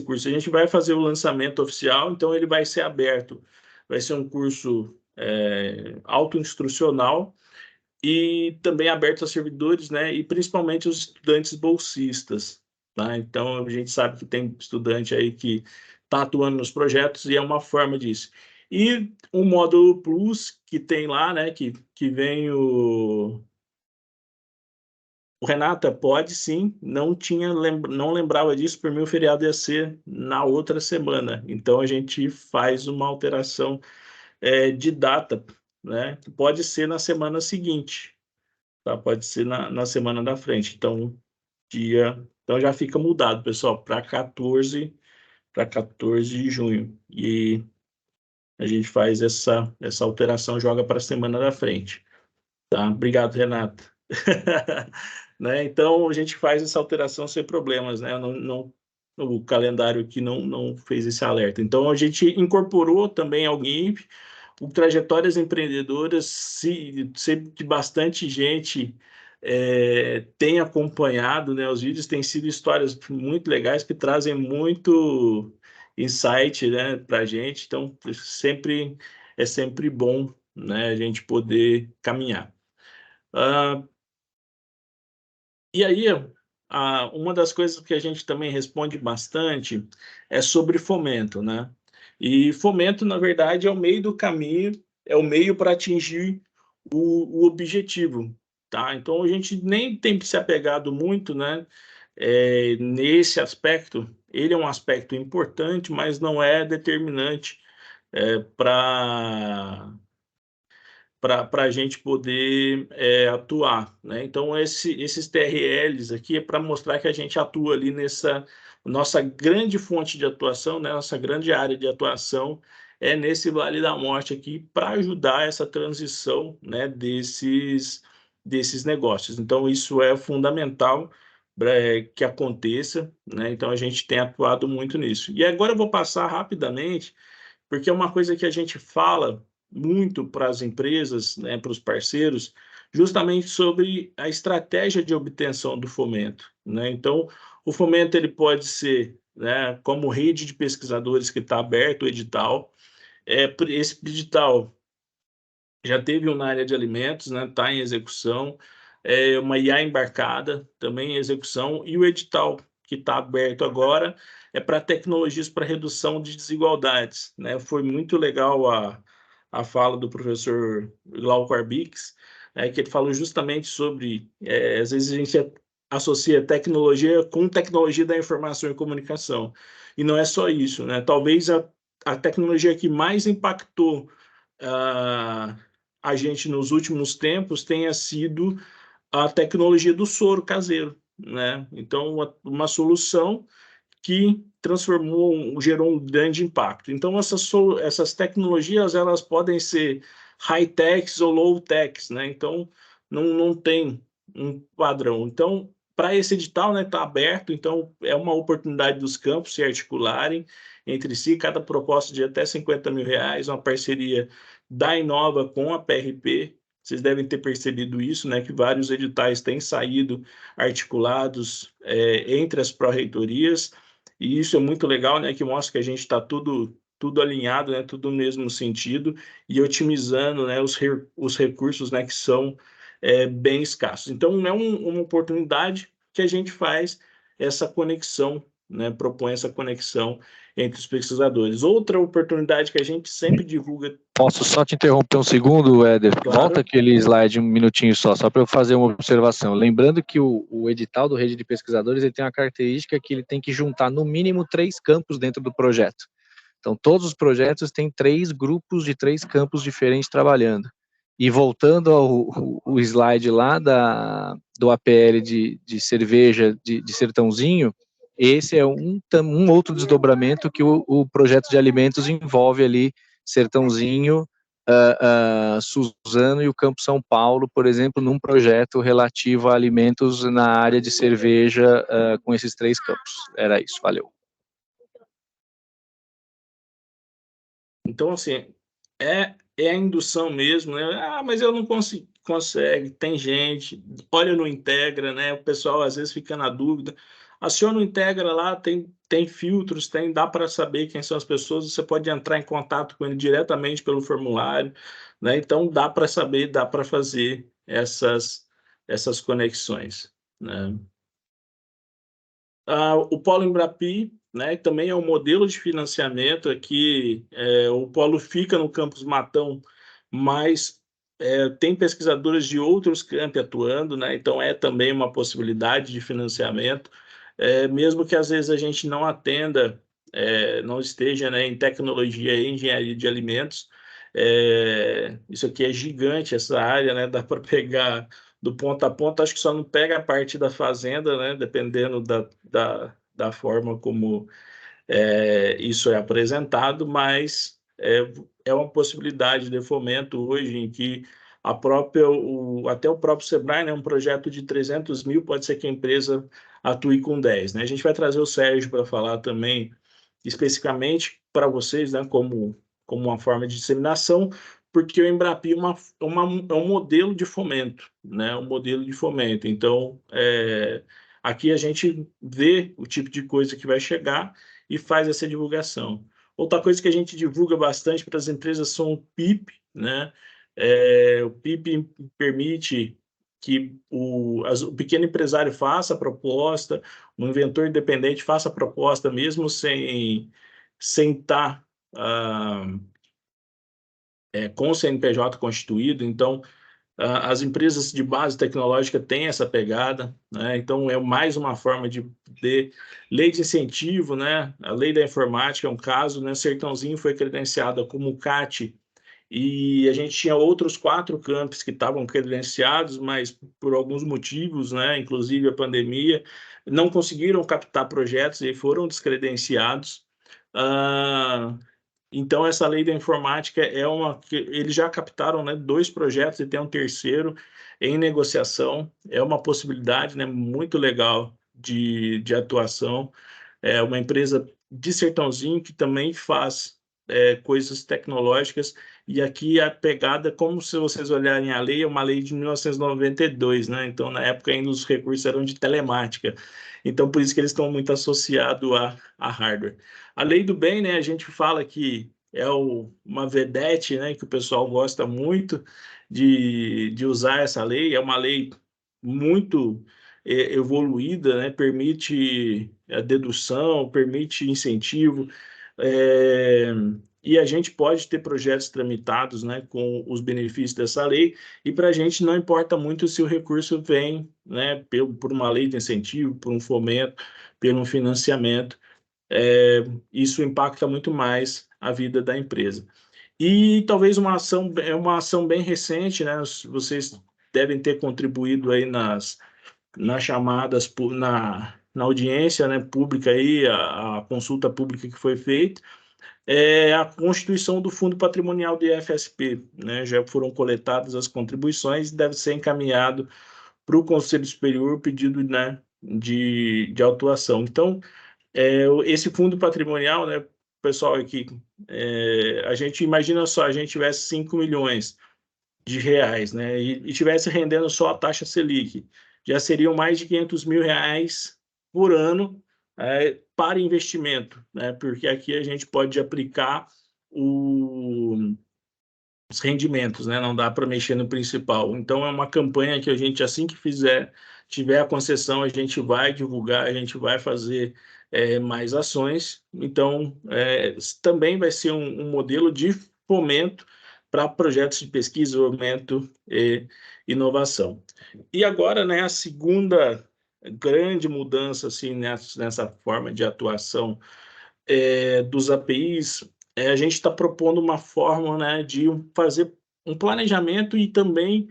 S1: curso. A gente vai fazer o lançamento oficial, então ele vai ser aberto. Vai ser um curso autoinstrucional e também aberto a servidores, né, e principalmente os estudantes bolsistas, tá? Então, a gente sabe que tem estudante aí que está atuando nos projetos e é uma forma disso. E o módulo Plus, que tem lá, né, que vem o Renata, pode sim, não lembrava disso, por mim o feriado ia ser na outra semana. Então a gente faz uma alteração de data, né? Pode ser na semana seguinte, tá? Pode ser na semana da frente. Então, então já fica mudado, pessoal, para 14 de junho. E a gente faz essa alteração, joga para a semana da frente. Tá? Obrigado, Renata. Né? Então, a gente faz essa alteração sem problemas, né? O calendário aqui não fez esse alerta. Então, a gente incorporou também ao GIMP o Trajetórias Empreendedoras, sei que bastante gente tem acompanhado, né? Os vídeos têm sido histórias muito legais que trazem muito insight, né, para a gente. Então, é sempre bom, né, a gente poder caminhar. E aí, uma das coisas que a gente também responde bastante é sobre fomento, né? E fomento, na verdade, é o meio do caminho, é o meio para atingir o objetivo, tá? Então, a gente nem tem que se apegado muito, né? Nesse aspecto, ele é um aspecto importante, mas não é determinante para a gente poder atuar, né? Então, esses TRLs aqui é para mostrar que a gente atua ali nessa nossa grande fonte de atuação, né? Nossa grande área de atuação é nesse Vale da Morte aqui para ajudar essa transição, né, desses negócios. Então, isso é fundamental que aconteça, né? Então, a gente tem atuado muito nisso. E agora eu vou passar rapidamente, porque é uma coisa que a gente fala muito para as empresas, né, para os parceiros, justamente sobre a estratégia de obtenção do fomento, né? Então, o fomento ele pode ser, né, como rede de pesquisadores que está aberto o edital. Esse edital já teve um na área de alimentos, né? Está em execução. Uma IA embarcada também em execução, e o edital que está aberto agora é para tecnologias para redução de desigualdades, né? Foi muito legal a fala do professor Glauco Arbix, que ele falou justamente sobre, às vezes a gente associa tecnologia com tecnologia da informação e comunicação, e não é só isso, né? Talvez a tecnologia que mais impactou a gente nos últimos tempos tenha sido a tecnologia do soro caseiro, né? Então, uma solução que gerou um grande impacto. Então, essas tecnologias, elas podem ser high-techs ou low-techs, né? Então, não tem um padrão. Então, para esse edital, né, está aberto, então é uma oportunidade dos campos se articularem entre si, cada proposta de até R$50 mil, uma parceria da Inova com a PRP. Vocês devem ter percebido isso, né, que vários editais têm saído articulados entre as pró-reitorias, e isso é muito legal, né, que mostra que a gente está tudo alinhado, né, tudo no mesmo sentido, e otimizando, né, os recursos, né, que são bem escassos. Então, é uma oportunidade que a gente faz essa conexão, né, propõe essa conexão entre os pesquisadores. Outra oportunidade que a gente sempre divulga...
S2: Posso só te interromper um segundo, Éder?
S1: Claro.
S2: Volta aquele slide um minutinho só para eu fazer uma observação. Lembrando que o edital do Rede de Pesquisadores ele tem uma característica que ele tem que juntar no mínimo 3 campos dentro do projeto. Então, todos os projetos têm 3 grupos de 3 campos diferentes trabalhando. E voltando ao slide lá do APL de cerveja de Sertãozinho, esse é um outro desdobramento que o projeto de alimentos envolve ali, Sertãozinho, Suzano e o Campo São Paulo, por exemplo, num projeto relativo a alimentos na área de cerveja com esses 3 campos. Era isso, valeu.
S1: Então, assim, é a indução mesmo, né? Ah, mas eu não consegue, tem gente, olha no Integra, né? O pessoal às vezes fica na dúvida. Aciona o Integra lá, tem filtros, dá para saber quem são as pessoas, você pode entrar em contato com ele diretamente pelo formulário, né? Então dá para saber, dá para fazer essas conexões, né? O Polo Embrapi, né, também é um modelo de financiamento aqui, o Polo fica no campus Matão, mas tem pesquisadores de outros campi atuando, né, então é também uma possibilidade de financiamento, mesmo que às vezes a gente não atenda, não esteja, né, em tecnologia e engenharia de alimentos, isso aqui é gigante, essa área, né, dá para pegar do ponto a ponto, acho que só não pega a parte da fazenda, né, dependendo da forma como isso é apresentado, mas é uma possibilidade de fomento hoje em que até o próprio Sebrae, né, um projeto de 300 mil, pode ser que a empresa atue com 10. Né? A gente vai trazer o Sérgio para falar também especificamente para vocês, né, como uma forma de disseminação, porque o Embrapi é um modelo de fomento, né? Um modelo de fomento. Então, aqui a gente vê o tipo de coisa que vai chegar e faz essa divulgação. Outra coisa que a gente divulga bastante para as empresas são o PIP, né? O PIP permite que o pequeno empresário faça a proposta, o inventor independente faça a proposta, mesmo sem estar com o CNPJ constituído. Então, as empresas de base tecnológica têm essa pegada, né? Então, é mais uma forma de lei de incentivo, né? A lei da informática é um caso, né? Sertãozinho foi credenciada como CAT, e a gente tinha outros 4 campos que estavam credenciados, mas por alguns motivos, né? Inclusive a pandemia, não conseguiram captar projetos e foram descredenciados. Então, essa lei da informática que eles já captaram, né, 2 projetos e tem um terceiro em negociação. É uma possibilidade, né, muito legal de atuação. É uma empresa de Sertãozinho que também faz coisas tecnológicas, e aqui a pegada, como se vocês olharem a lei, é uma lei de 1992, né? Então, na época ainda os recursos eram de telemática. Então, por isso que eles estão muito associados a hardware. A lei do bem, né, a gente fala que é uma vedete, né, que o pessoal gosta muito de usar essa lei. É uma lei muito evoluída, né, permite a dedução, permite incentivo, e a gente pode ter projetos tramitados, né, com os benefícios dessa lei, e para a gente não importa muito se o recurso vem, né, por uma lei de incentivo, por um fomento, por um financiamento. Isso impacta muito mais a vida da empresa. E talvez uma ação bem recente, né? Vocês devem ter contribuído aí nas chamadas, na audiência, né, pública aí, a consulta pública que foi feita, a constituição do Fundo Patrimonial do IFSP, né? Já foram coletadas as contribuições e deve ser encaminhado para o Conselho Superior o pedido, né, de autuação. Então, esse fundo patrimonial, né, pessoal, aqui, a gente imagina só, a gente tivesse 5 milhões de reais, né, e tivesse rendendo só a taxa Selic, já seriam mais de 500 mil reais por ano para investimento, né, porque aqui a gente pode aplicar os rendimentos, né? Não dá para mexer no principal. Então, é uma campanha que a gente, assim que tiver a concessão, a gente vai divulgar, a gente vai fazer mais ações. Então, também vai ser um modelo de fomento para projetos de pesquisa, desenvolvimento e inovação. E agora, né, a segunda grande mudança assim, nessa forma de atuação dos APIs, a gente está propondo uma forma, né, de fazer um planejamento e também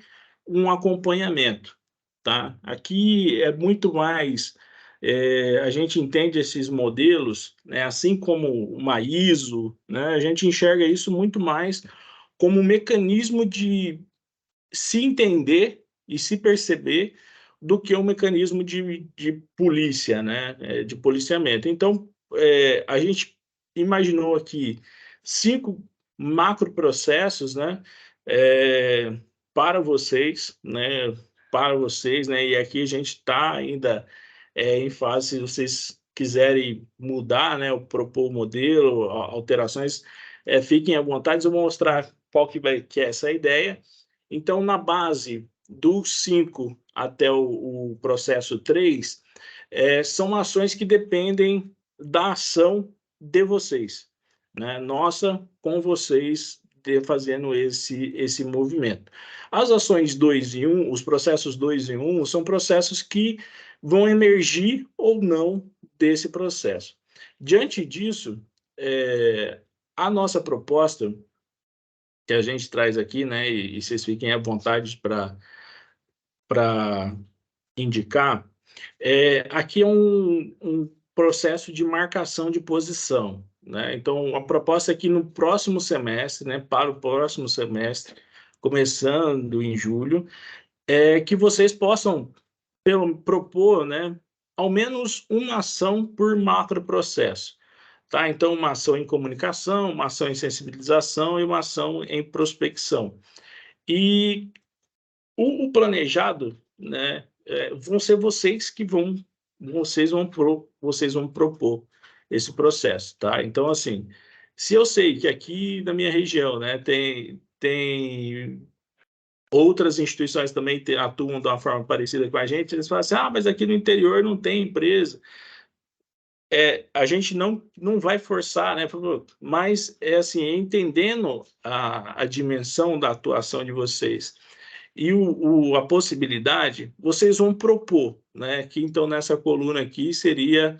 S1: um acompanhamento. Tá? Aqui é muito mais, a gente entende esses modelos, né, assim como uma ISO, né, a gente enxerga isso muito mais como um mecanismo de se entender e se perceber do que um mecanismo de polícia, né, de policiamento. Então, a gente imaginou aqui 5 macroprocessos, né, para vocês, né, e aqui a gente está ainda em fase, se vocês quiserem mudar, né, ou propor o modelo, alterações, fiquem à vontade, eu vou mostrar qual que é essa ideia. Então, na base do 5 até o processo 3, são ações que dependem da ação de vocês, né? Nossa, com vocês fazendo esse movimento. As ações 2 e 1, os processos 2 e 1, são processos que vão emergir ou não desse processo. Diante disso, a nossa proposta que a gente traz aqui, né, e vocês fiquem à vontade para indicar, aqui é um processo de marcação de posição, né? Então, a proposta é que no próximo semestre, né, para o próximo semestre, começando em julho, que vocês possam propor, né, ao menos uma ação por macroprocesso. Tá? Então, uma ação em comunicação, uma ação em sensibilização e uma ação em prospecção. E o planejado, né, vão ser vocês que vocês vão propor esse processo, tá? Então, assim, se eu sei que aqui na minha região, né, tem outras instituições também atuam de uma forma parecida com a gente, eles falam assim, mas aqui no interior não tem empresa. A gente não vai forçar, né? Mas assim, entendendo a dimensão da atuação de vocês e a possibilidade, vocês vão propor, né? Que então nessa coluna aqui seria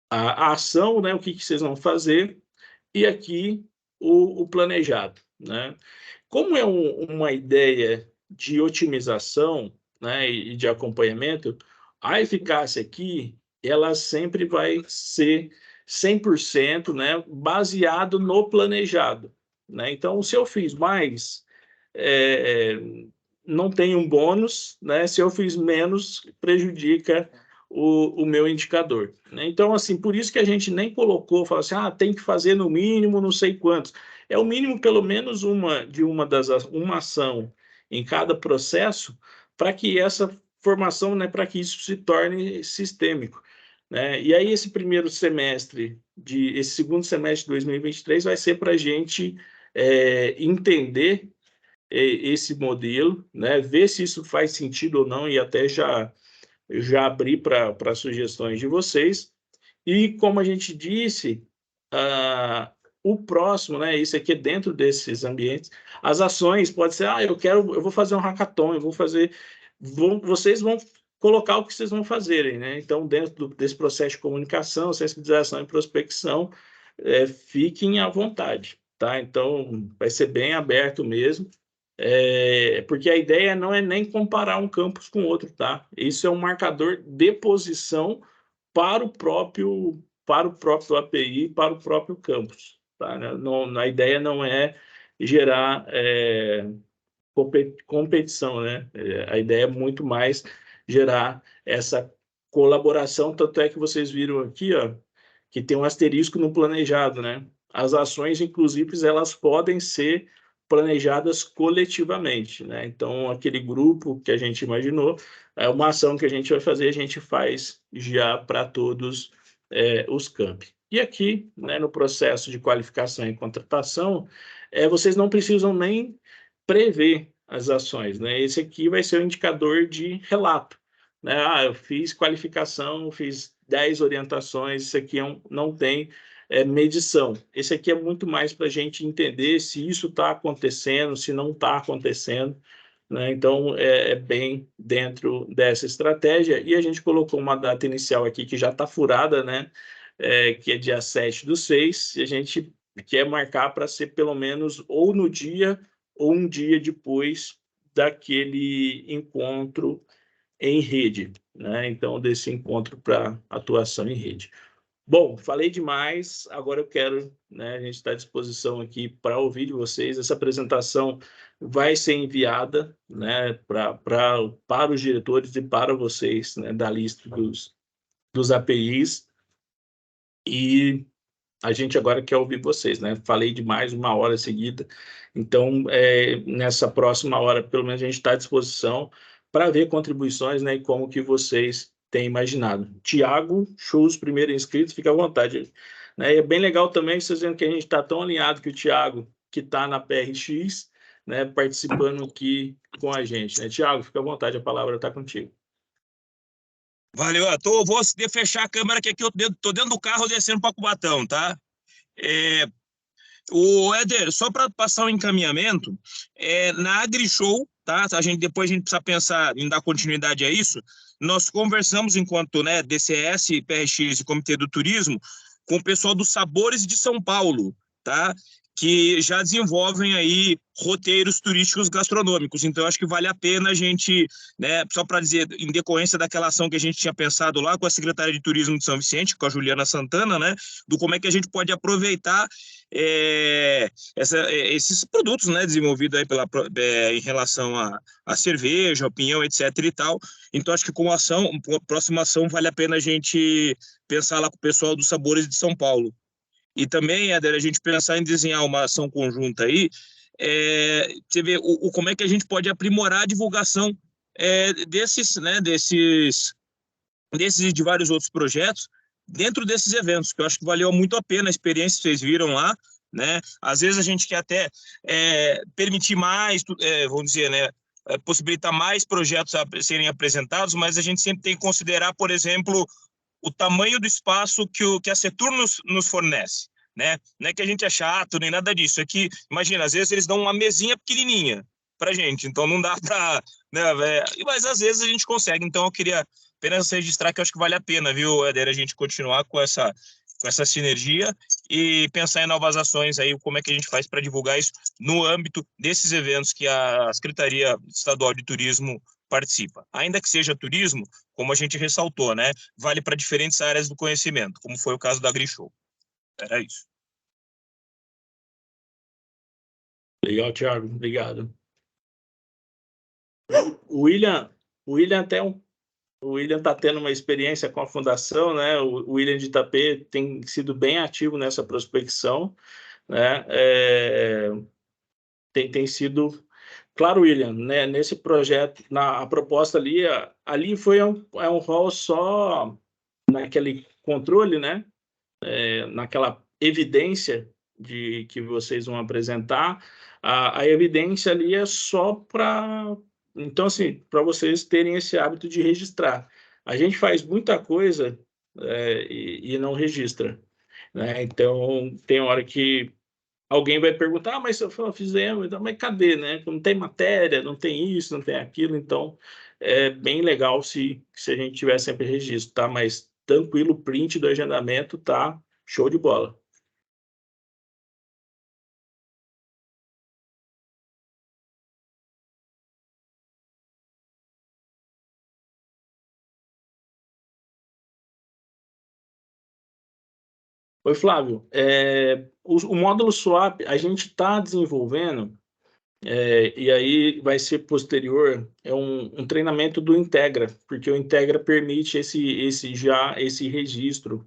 S1: a ação, né? O que vocês vão fazer, e aqui o planejado, né? Como é uma ideia de otimização, né, e de acompanhamento, a eficácia aqui, ela sempre vai ser 100%, né, baseado no planejado, né? Então, se eu fiz mais, é, não tem um bônus, né? Se eu fiz menos, prejudica o meu indicador, né? Então, assim, por isso que a gente nem colocou, falou assim, tem que fazer no mínimo não sei quantos. É o mínimo, pelo menos, uma ação em cada processo, para que essa formação, né, para que isso se torne sistêmico, né? E aí, esse segundo semestre de 2023 vai ser para a gente entender esse modelo, né? Ver se isso faz sentido ou não, e até já abrir para sugestões de vocês. E como a gente disse, o próximo, né? Isso aqui é dentro desses ambientes. As ações pode ser, eu vou fazer um hackathon, vocês vão colocar o que vocês vão fazerem, né? Então, dentro desse processo de comunicação, sensibilização e prospecção, fiquem à vontade, tá? Então, vai ser bem aberto mesmo. Porque a ideia não é nem comparar um campus com outro, tá? Isso é um marcador de posição para o próprio API, para o próprio campus, tá? Não, a ideia não é gerar competição, né? A ideia é muito mais gerar essa colaboração, tanto é que vocês viram aqui, ó, que tem um asterisco no planejado, né? As ações, inclusive, elas podem ser planejadas coletivamente, né? Então, aquele grupo que a gente imaginou, é uma ação que a gente vai fazer, a gente faz já para todos os campi. E aqui, né, no processo de qualificação e contratação, vocês não precisam nem prever as ações, né? Esse aqui vai ser o indicador de relato, né? Eu fiz qualificação, fiz 10 orientações, isso aqui não tem medição. Esse aqui é muito mais para a gente entender se isso está acontecendo, se não está acontecendo, né? Então, é bem dentro dessa estratégia. E a gente colocou uma data inicial aqui que já está furada, né? Que é dia 7/6, e a gente quer marcar para ser pelo menos ou no dia ou um dia depois daquele encontro em rede, né? Então, desse encontro para atuação em rede. Bom, falei demais, agora eu quero, né, a gente está à disposição aqui para ouvir de vocês. Essa apresentação vai ser enviada, né, para os diretores e para vocês, né, da lista dos APIs, e a gente agora quer ouvir vocês, né? Falei demais, 1 hora seguida, então, nessa próxima hora, pelo menos a gente está à disposição para ver contribuições, né, e como que vocês têm imaginado. Tiago Schultz, primeiro inscrito, fica à vontade. Né? E é bem legal também vocês vendo que a gente está tão alinhado que o Tiago, que está na PRX, né, participando aqui com a gente. Né? Tiago, fica à vontade, a palavra está contigo.
S3: Valeu, vou fechar a câmera que aqui eu tô dentro do carro descendo para Cubatão, tá? O Éder, só para passar o encaminhamento, na AgriShow, tá? Depois a gente precisa pensar em dar continuidade a isso. Nós conversamos enquanto, né, DCS, PRX e Comitê do Turismo com o pessoal dos Sabores de São Paulo, tá? Que já desenvolvem aí roteiros turísticos gastronômicos. Então, acho que vale a pena a gente, né, só para dizer, em decorrência daquela ação que a gente tinha pensado lá com a Secretaria de Turismo de São Vicente, com a Juliana Santana, né, do como é que a gente pode aproveitar esses produtos, né, desenvolvidos aí em relação a cerveja, pinhão, etc. e tal. Então, acho que como próxima ação, vale a pena a gente pensar lá com o pessoal dos Sabores de São Paulo. E também, Éder, a gente pensar em desenhar uma ação conjunta aí, você vê como é que a gente pode aprimorar a divulgação desses e de vários outros projetos dentro desses eventos, que eu acho que valeu muito a pena a experiência que vocês viram lá, né? Às vezes a gente quer até permitir mais, vamos dizer, né, possibilitar mais projetos a serem apresentados, mas a gente sempre tem que considerar, por exemplo, o tamanho do espaço que a Setur nos fornece, né? Não é que a gente é chato, nem nada disso, é que, imagina, às vezes eles dão uma mesinha pequenininha pra gente, então não dá para, né, mas às vezes a gente consegue. Então eu queria apenas registrar que eu acho que vale a pena, viu, Éder, a gente continuar com essa sinergia e pensar em novas ações aí, como é que a gente faz para divulgar isso no âmbito desses eventos que a Secretaria Estadual de Turismo participa. Ainda que seja turismo, como a gente ressaltou, né, vale para diferentes áreas do conhecimento, como foi o caso da AgriShow. Era isso.
S1: Legal, Thiago, obrigado. O William está tendo uma experiência com a fundação, né? O William de Itapê tem sido bem ativo nessa prospecção, né? Tem sido, claro, William, né? Nesse projeto, a proposta ali foi um rol só naquele controle, né? Naquela evidência de que vocês vão apresentar, a evidência ali é só para, então, assim, para vocês terem esse hábito de registrar. A gente faz muita coisa e não registra, né? Então, tem hora que alguém vai perguntar, mas se eu fizemos, então, mas cadê, né? Não tem matéria, não tem isso, não tem aquilo, então é bem legal se a gente tiver sempre registro, tá? Mas tranquilo, o print do agendamento tá show de bola. Oi, Flávio. O módulo swap a gente está desenvolvendo, e aí vai ser posterior, um treinamento do Integra, porque o Integra permite esse registro,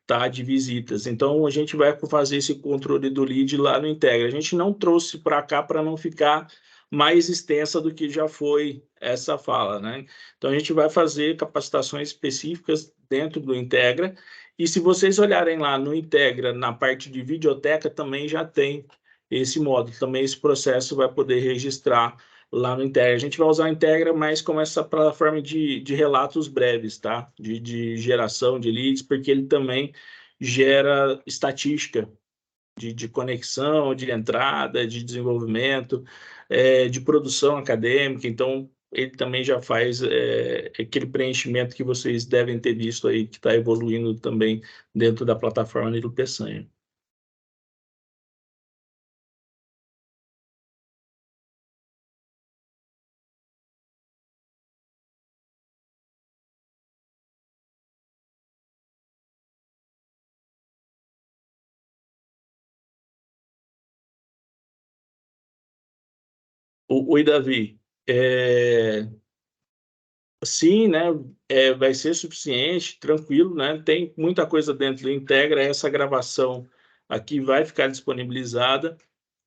S1: tá, de visitas. Então, a gente vai fazer esse controle do lead lá no Integra. A gente não trouxe para cá para não ficar mais extensa do que já foi essa fala, né? Então, a gente vai fazer capacitações específicas dentro do Integra, e se vocês olharem lá no Integra, na parte de videoteca, também já tem esse módulo, também esse processo vai poder registrar lá no Integra. A gente vai usar o Integra mais como essa plataforma de relatos breves, tá? De geração de leads, porque ele também gera estatística de conexão, de entrada, de desenvolvimento, de produção acadêmica. Então, ele também já faz aquele preenchimento que vocês devem ter visto aí, que está evoluindo também dentro da plataforma Nilo Peçanha. Oi, Davi. Sim, né? Vai ser suficiente, tranquilo, né? Tem muita coisa dentro do Integra. Essa gravação aqui vai ficar disponibilizada.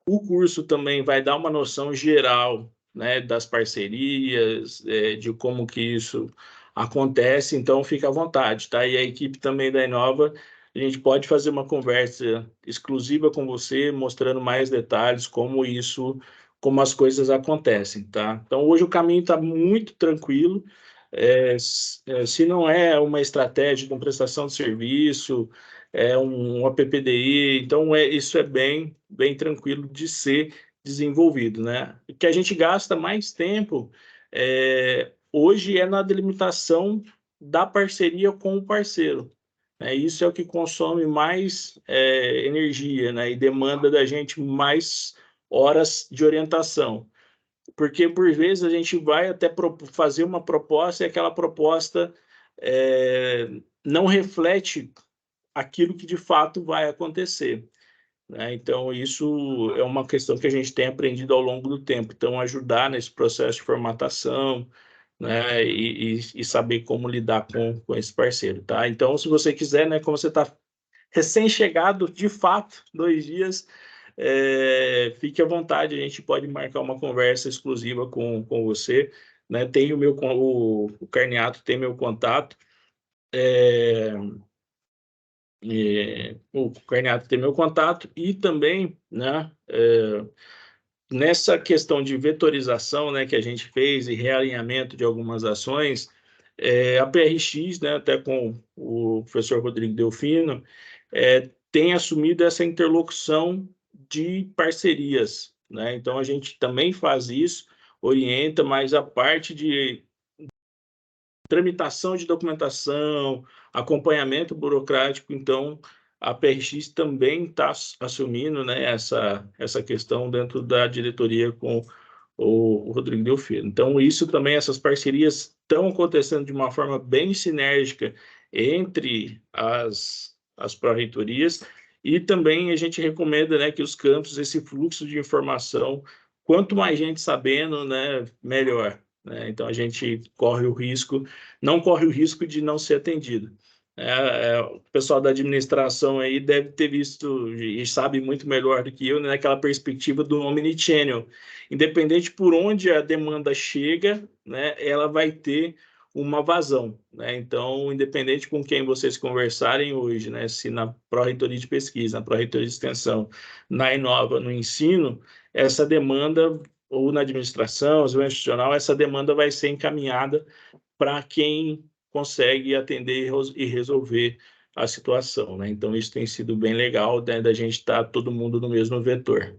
S1: O curso também vai dar uma noção geral, né, das parcerias, de como que isso acontece. Então, fica à vontade, tá? E a equipe também da Inova, a gente pode fazer uma conversa exclusiva com você, mostrando mais detalhes, como as coisas acontecem, tá? Então, hoje o caminho está muito tranquilo. Se não é uma estratégia de uma prestação de serviço, uma PPDI, então isso é bem tranquilo de ser desenvolvido, né? O que a gente gasta mais tempo hoje é na delimitação da parceria com o parceiro, né? Isso é o que consome mais energia, né? E demanda da gente mais horas de orientação, porque por vezes a gente vai até fazer uma proposta e aquela proposta não reflete aquilo que de fato vai acontecer, né? Então, isso é uma questão que a gente tem aprendido ao longo do tempo. Então, ajudar nesse processo de formatação, né? E saber como lidar com esse parceiro, tá? Então, se você quiser, né? Como você está recém-chegado, de fato, 2 dias, fique à vontade, a gente pode marcar uma conversa exclusiva com você, né? Tem o Carniato tem meu contato, o Carniato tem meu contato e também, né, nessa questão de vetorização, né, que a gente fez e realinhamento de algumas ações, a PRX, né, até com o professor Rodrigo Delfino, tem assumido essa interlocução de parcerias, né? Então a gente também faz isso, orienta, mas a parte de tramitação de documentação, acompanhamento burocrático, então a PRX também está assumindo, né, essa questão dentro da diretoria com o Rodrigo Delfino. Então, isso também, essas parcerias estão acontecendo de uma forma bem sinérgica entre as pró-reitorias, e também a gente recomenda, né, que os campos, esse fluxo de informação, quanto mais gente sabendo, né, melhor, né? Então, a gente não corre o risco de não ser atendido. O pessoal da administração aí deve ter visto e sabe muito melhor do que eu, né, naquela perspectiva do omnichannel. Independente por onde a demanda chega, né, ela vai ter uma vazão, né? Então, independente com quem vocês conversarem hoje, né, se na Pró-Reitoria de Pesquisa, na Pró-Reitoria de Extensão, na Inova, no ensino, essa demanda, ou na administração, ou institucional, essa demanda vai ser encaminhada para quem consegue atender e resolver a situação, né? Então, isso tem sido bem legal, né, da gente estar todo mundo no mesmo vetor.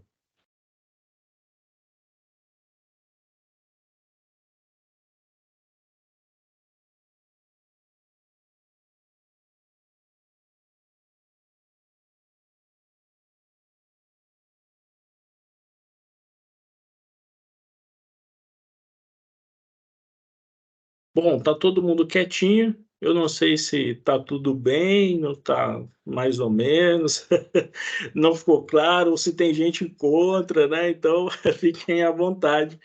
S1: Bom, tá todo mundo quietinho. Eu não sei se tá tudo bem, não tá mais ou menos. Não ficou claro, ou se tem gente contra, né? Então, fiquem à vontade.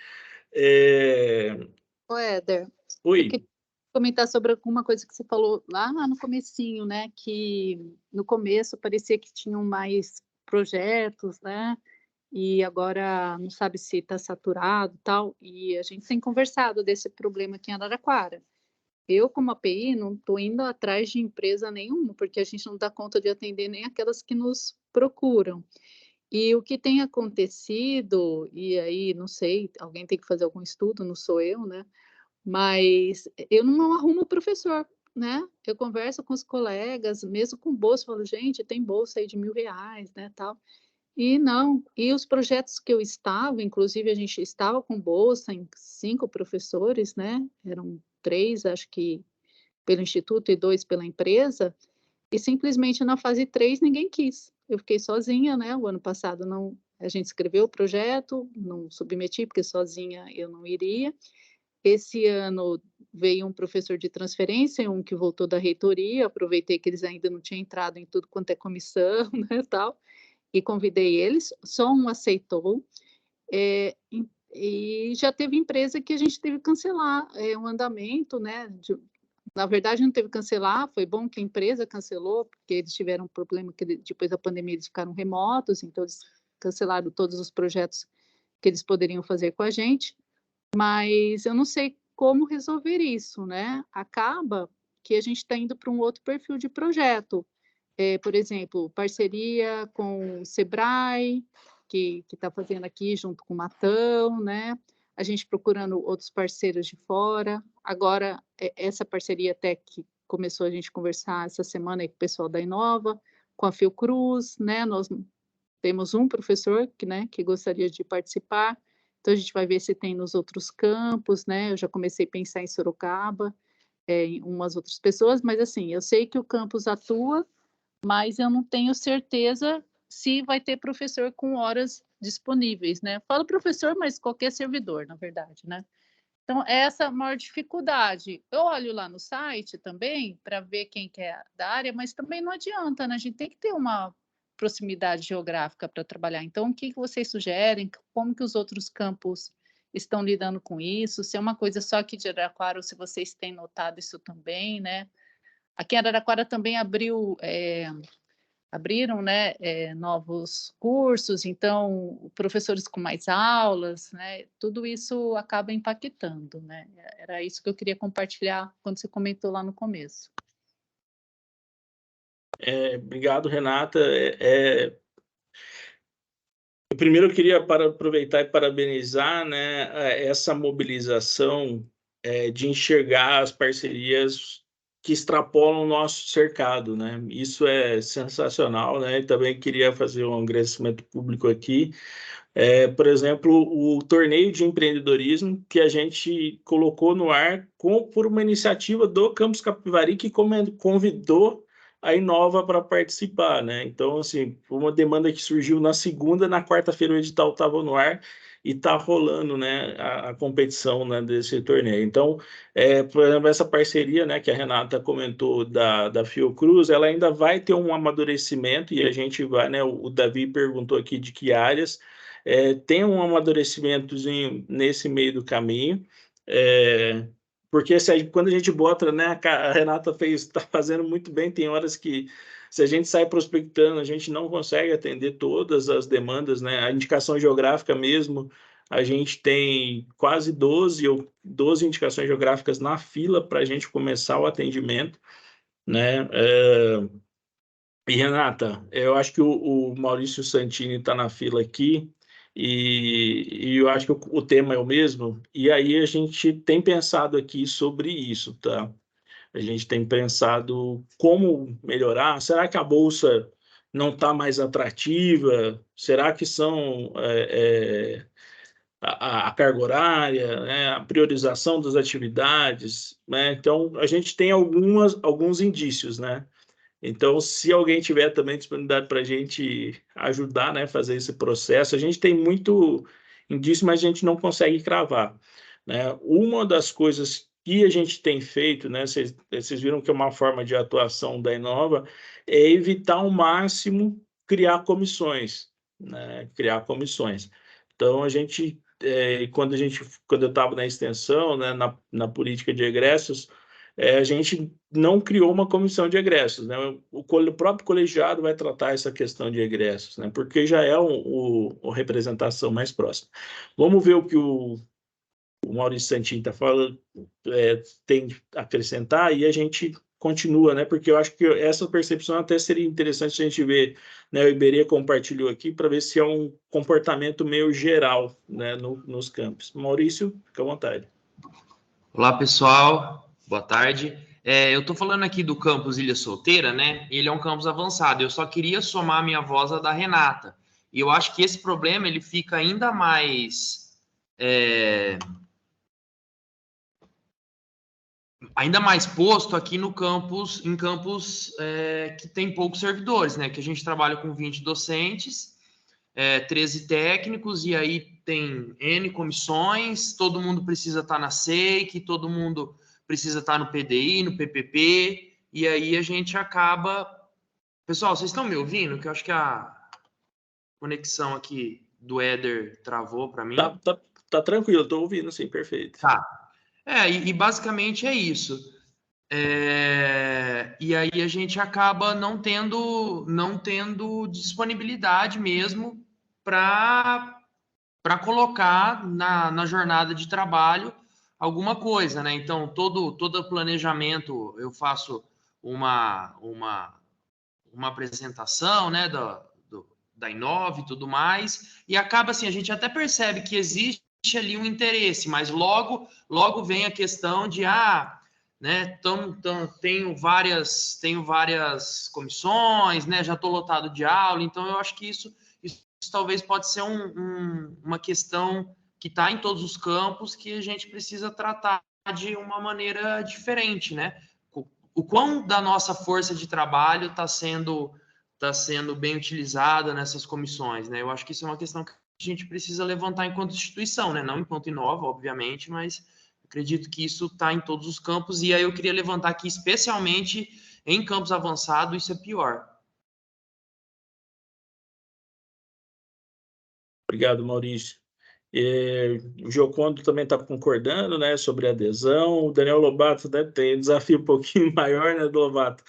S4: Ô, Éder, eu
S1: Oi.
S4: queria comentar sobre alguma coisa que você falou lá no comecinho, né? Que no começo parecia que tinham mais projetos, né? E agora não sabe se está saturado e tal. E a gente tem conversado desse problema aqui em Araraquara. Eu, como API, não estou indo atrás de empresa nenhuma, porque a gente não dá conta de atender nem aquelas que nos procuram. E o que tem acontecido, e aí não sei, alguém tem que fazer algum estudo, não sou eu, né, mas eu não arrumo professor, né. Eu converso com os colegas, mesmo com bolsa, eu falo: "Gente, tem bolsa aí de R$ 1.000, né, tal". E não, e os projetos que eu estava, inclusive a gente estava com bolsa em 5 professores, né, eram 3 acho que pelo instituto e 2 pela empresa, e simplesmente na fase 3 ninguém quis. Eu fiquei sozinha, né, o ano passado não, a gente escreveu o projeto, não submeti, porque sozinha eu não iria. Esse ano veio um professor de transferência, um que voltou da reitoria, aproveitei que eles ainda não tinham entrado em tudo quanto é comissão, né, tal, e convidei eles, só um aceitou. E já teve empresa que a gente teve que cancelar, o andamento, né, na verdade não teve que cancelar, foi bom que a empresa cancelou, porque eles tiveram um problema que depois da pandemia eles ficaram remotos, então eles cancelaram todos os projetos que eles poderiam fazer com a gente, mas eu não sei como resolver isso, né. Acaba que a gente está indo para um outro perfil de projeto, por exemplo, parceria com o Sebrae, que está fazendo aqui junto com o Matão, né, a gente procurando outros parceiros de fora. Agora, essa parceria até que começou a gente conversar essa semana aí com o pessoal da Inova, com a Fiocruz, né, nós temos um professor que, né, que gostaria de participar, então a gente vai ver se tem nos outros campos, né, eu já comecei a pensar em Sorocaba, em umas outras pessoas, mas assim, eu sei que o campus atua, mas eu não tenho certeza se vai ter professor com horas disponíveis, né. Falo professor, mas qualquer servidor, na verdade, né. Então essa é a maior dificuldade. Eu olho lá no site também, para ver quem que é da área, mas também não adianta, né, a gente tem que ter uma proximidade geográfica para trabalhar. Então o que que vocês sugerem? Como que os outros campos estão lidando com isso? Se é uma coisa só aqui de Araraquara ou se vocês têm notado isso também, né. Aqui em Araraquara também abriram, né, novos cursos, então professores com mais aulas, né, tudo isso acaba impactando, né. Era isso que eu queria compartilhar quando você comentou lá no começo.
S1: Obrigado, Renata. Primeiro eu queria aproveitar e parabenizar, né, essa mobilização, de enxergar as parcerias que extrapolam o nosso cercado, né. Isso é sensacional, né, e também queria fazer um agradecimento público aqui. Por exemplo, o torneio de empreendedorismo que a gente colocou no ar por uma iniciativa do Campus Capivari, que convidou a Inova para participar, né. Então, assim, foi uma demanda que surgiu na segunda, na quarta-feira o edital estava no ar e está rolando, né, a competição, né, desse torneio. Então, por exemplo, essa parceria, né, que a Renata comentou da Fiocruz, ela ainda vai ter um amadurecimento e a gente vai, né, o Davi perguntou aqui de que áreas, tem um amadurecimentozinho nesse meio do caminho, porque quando a gente bota, né, a Renata está fazendo muito bem, tem horas que se a gente sai prospectando, a gente não consegue atender todas as demandas, né, a indicação geográfica mesmo, a gente tem quase 12 indicações geográficas na fila para a gente começar o atendimento, né, e Renata, eu acho que o Maurício Santini está na fila aqui, e eu acho que o tema é o mesmo, e aí a gente tem pensado aqui sobre isso, tá? A gente tem pensado como melhorar. Será que a bolsa não está mais atrativa? Será que são a carga horária, né? A priorização das atividades, né? Então a gente tem alguns indícios, né? Então, se alguém tiver também disponibilidade para a gente ajudar, né, fazer esse processo, a gente tem muito indício, mas a gente não consegue cravar, né? Uma das coisas que a gente tem feito, né, vocês viram que é uma forma de atuação da Inova, é evitar ao máximo criar comissões, né? Criar comissões. Então, quando eu estava na extensão, né, na política de egressos, a gente não criou uma comissão de egressos, né? O próprio colegiado vai tratar essa questão de egressos, né? Porque já é a representação mais próxima. Vamos ver o que o Maurício Santini está falando, tem a acrescentar, e a gente continua, né? Porque eu acho que essa percepção até seria interessante a gente ver, né? O Iberê compartilhou aqui para ver se é um comportamento meio geral, né? Nos campos. Maurício, fica à vontade.
S5: Olá, pessoal. Boa tarde. Eu estou falando aqui do campus Ilha Solteira, né? Ele é um campus avançado. Eu só queria somar minha voz à da Renata. E eu acho que esse problema ele fica ainda mais posto aqui no campus, em campus que tem poucos servidores, né? Que a gente trabalha com 20 docentes, 13 técnicos, e aí tem N comissões, todo mundo precisa estar na SEIC, todo mundo precisa estar no PDI, no PPP, e aí a gente acaba... Pessoal, vocês estão me ouvindo? Que eu acho que a conexão aqui do Éder travou para mim.
S1: Tá tranquilo, estou ouvindo, sim, perfeito.
S5: Tá. E basicamente é isso. E aí a gente acaba não tendo disponibilidade mesmo para colocar na jornada de trabalho alguma coisa, né? Então, todo planejamento, eu faço uma apresentação, né, da Inove e tudo mais, e acaba assim, a gente até percebe que existe ali um interesse, mas logo vem a questão de, né, tenho várias comissões, né, já estou lotado de aula, então eu acho que isso talvez pode ser uma questão que está em todos os campos que a gente precisa tratar de uma maneira diferente, né? O quão da nossa força de trabalho está sendo bem utilizada nessas comissões, né? Eu acho que isso é uma questão que a gente precisa levantar enquanto instituição, né? Não enquanto Inova, obviamente, mas acredito que isso está em todos os campos, e aí eu queria levantar aqui, especialmente em campos avançados, isso é pior.
S1: Obrigado, Maurício. O Giocondo também está concordando, né, sobre a adesão. O Daniel Lobato, né, tem um desafio um pouquinho maior, né, do Lobato?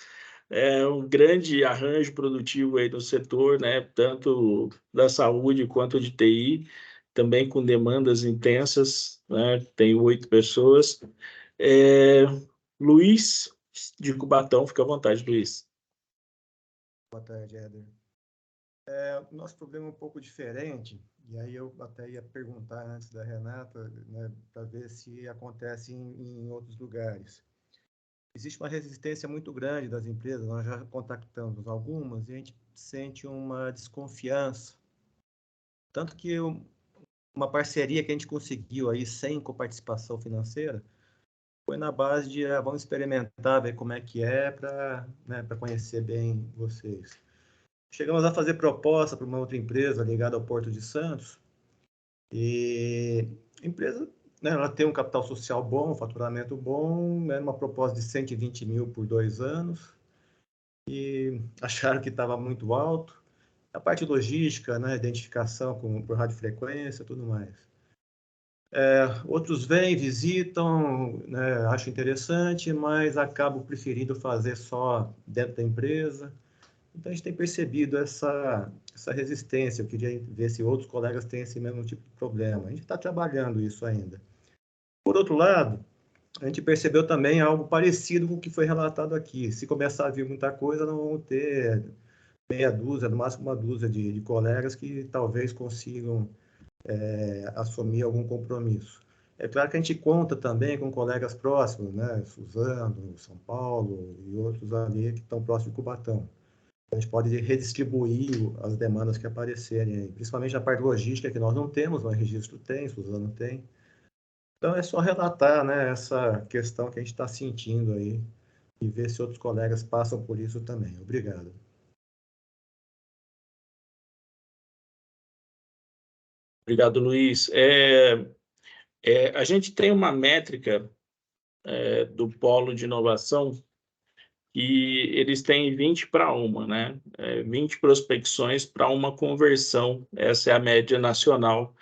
S1: É um grande arranjo produtivo aí no setor, né, tanto da saúde quanto de TI, também com demandas intensas, né, tem 8 pessoas. Luiz, de Cubatão, fica à vontade, Luiz.
S6: Boa tarde, Éder. O nosso problema é um pouco diferente, e aí eu até ia perguntar antes da Renata, né, para ver se acontece em outros lugares. Existe uma resistência muito grande das empresas, nós já contactamos algumas e a gente sente uma desconfiança. Tanto que uma parceria que a gente conseguiu aí sem coparticipação financeira foi na base de vamos experimentar, ver como é que é para, né, para conhecer bem vocês. Chegamos a fazer proposta para uma outra empresa ligada ao Porto de Santos, e a empresa, né, ela tem um capital social bom, um faturamento bom, era uma proposta de 120 mil por 2 anos, e acharam que estava muito alto. A parte logística, né, identificação por radiofrequência, tudo mais. Outros vêm, visitam, né, acham interessante, mas acabam preferindo fazer só dentro da empresa. Então, a gente tem percebido essa resistência. Eu queria ver se outros colegas têm esse mesmo tipo de problema. A gente está trabalhando isso ainda. Por outro lado, a gente percebeu também algo parecido com o que foi relatado aqui. Se começar a vir muita coisa, não vão ter meia dúzia, no máximo uma dúzia de colegas que talvez consigam assumir algum compromisso. É claro que a gente conta também com colegas próximos, né? Suzano, São Paulo e outros ali que estão próximos de Cubatão. A gente pode redistribuir as demandas que aparecerem aí, principalmente na parte logística, que nós não temos, mas o registro tem, Suzano tem. Então, é só relatar, né, essa questão que a gente está sentindo aí e ver se outros colegas passam por isso também. Obrigado.
S1: Obrigado, Luiz. A gente tem uma métrica do Polo de Inovação e eles têm 20 para 1, né? 20 prospecções para uma conversão. Essa é a média nacional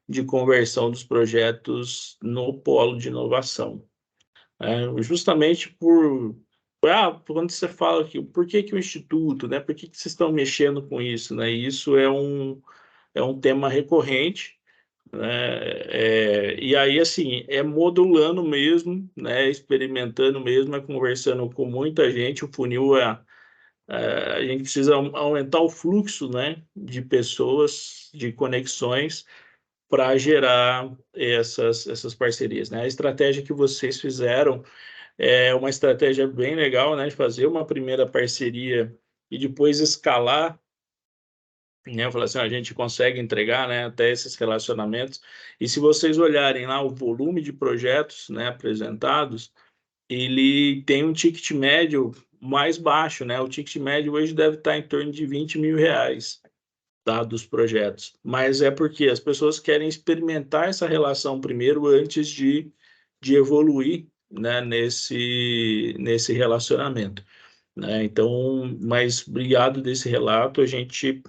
S1: de conversão dos projetos no Polo de Inovação. Justamente quando você fala aqui, por que o Instituto, né? Por que vocês estão mexendo com isso, né? Isso é um tema recorrente, né? E aí, assim, é modulando mesmo, né? Experimentando mesmo, é conversando com muita gente. O funil a gente precisa aumentar o fluxo, né, de pessoas, de conexões, para gerar essas parcerias, né? A estratégia que vocês fizeram é uma estratégia bem legal, né, de fazer uma primeira parceria e depois escalar, né? Falar assim, ó, a gente consegue entregar, né, até esses relacionamentos. E se vocês olharem lá o volume de projetos, né, apresentados, ele tem um ticket médio mais baixo, né? O ticket médio hoje deve estar em torno de R$ 20.000, tá, dos projetos. Mas é porque as pessoas querem experimentar essa relação primeiro antes de evoluir, né, nesse relacionamento, né? Então, mas obrigado desse relato, a gente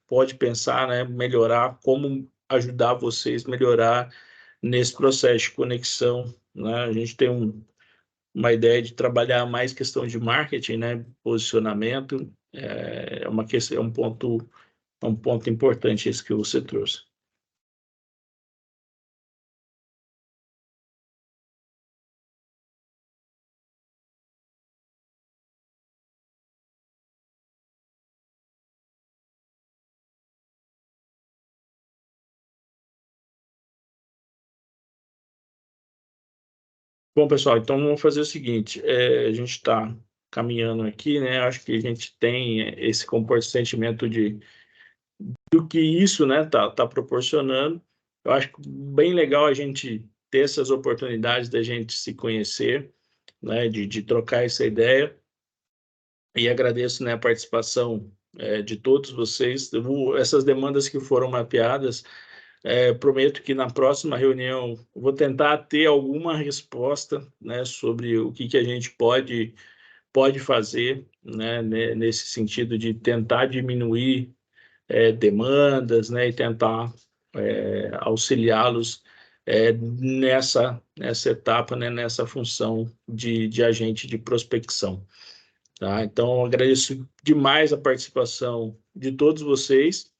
S1: pode pensar, né, melhorar, como ajudar vocês a melhorar nesse processo de conexão, né? A gente tem uma ideia de trabalhar mais questão de marketing, né, posicionamento, é uma questão, é um ponto importante esse que você trouxe. Bom, pessoal, então vamos fazer o seguinte, a gente está caminhando aqui, né, acho que a gente tem esse sentimento do que isso, né, tá proporcionando. Eu acho bem legal a gente ter essas oportunidades da gente se conhecer, né, de trocar essa ideia, e agradeço, né, a participação de todos vocês. Essas demandas que foram mapeadas, prometo que na próxima reunião eu vou tentar ter alguma resposta, né, sobre o que a gente pode fazer, né, nesse sentido de tentar diminuir demandas, né, e tentar auxiliá-los nessa etapa, né, nessa função de agente de prospecção. Tá? Então, agradeço demais a participação de todos vocês.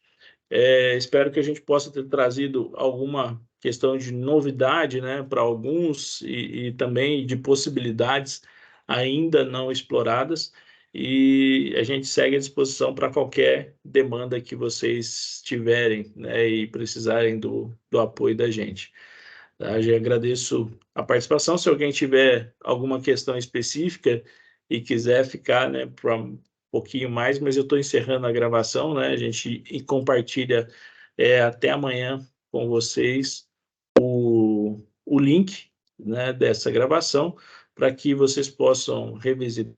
S1: Espero que a gente possa ter trazido alguma questão de novidade, né, para alguns e também de possibilidades ainda não exploradas. E a gente segue à disposição para qualquer demanda que vocês tiverem, né, e precisarem do apoio da gente. Tá? Já agradeço a participação. Se alguém tiver alguma questão específica e quiser ficar, né, para um pouquinho mais, mas eu estou encerrando a gravação, né? A gente compartilha até amanhã com vocês o link, né, dessa gravação, para que vocês possam revisitar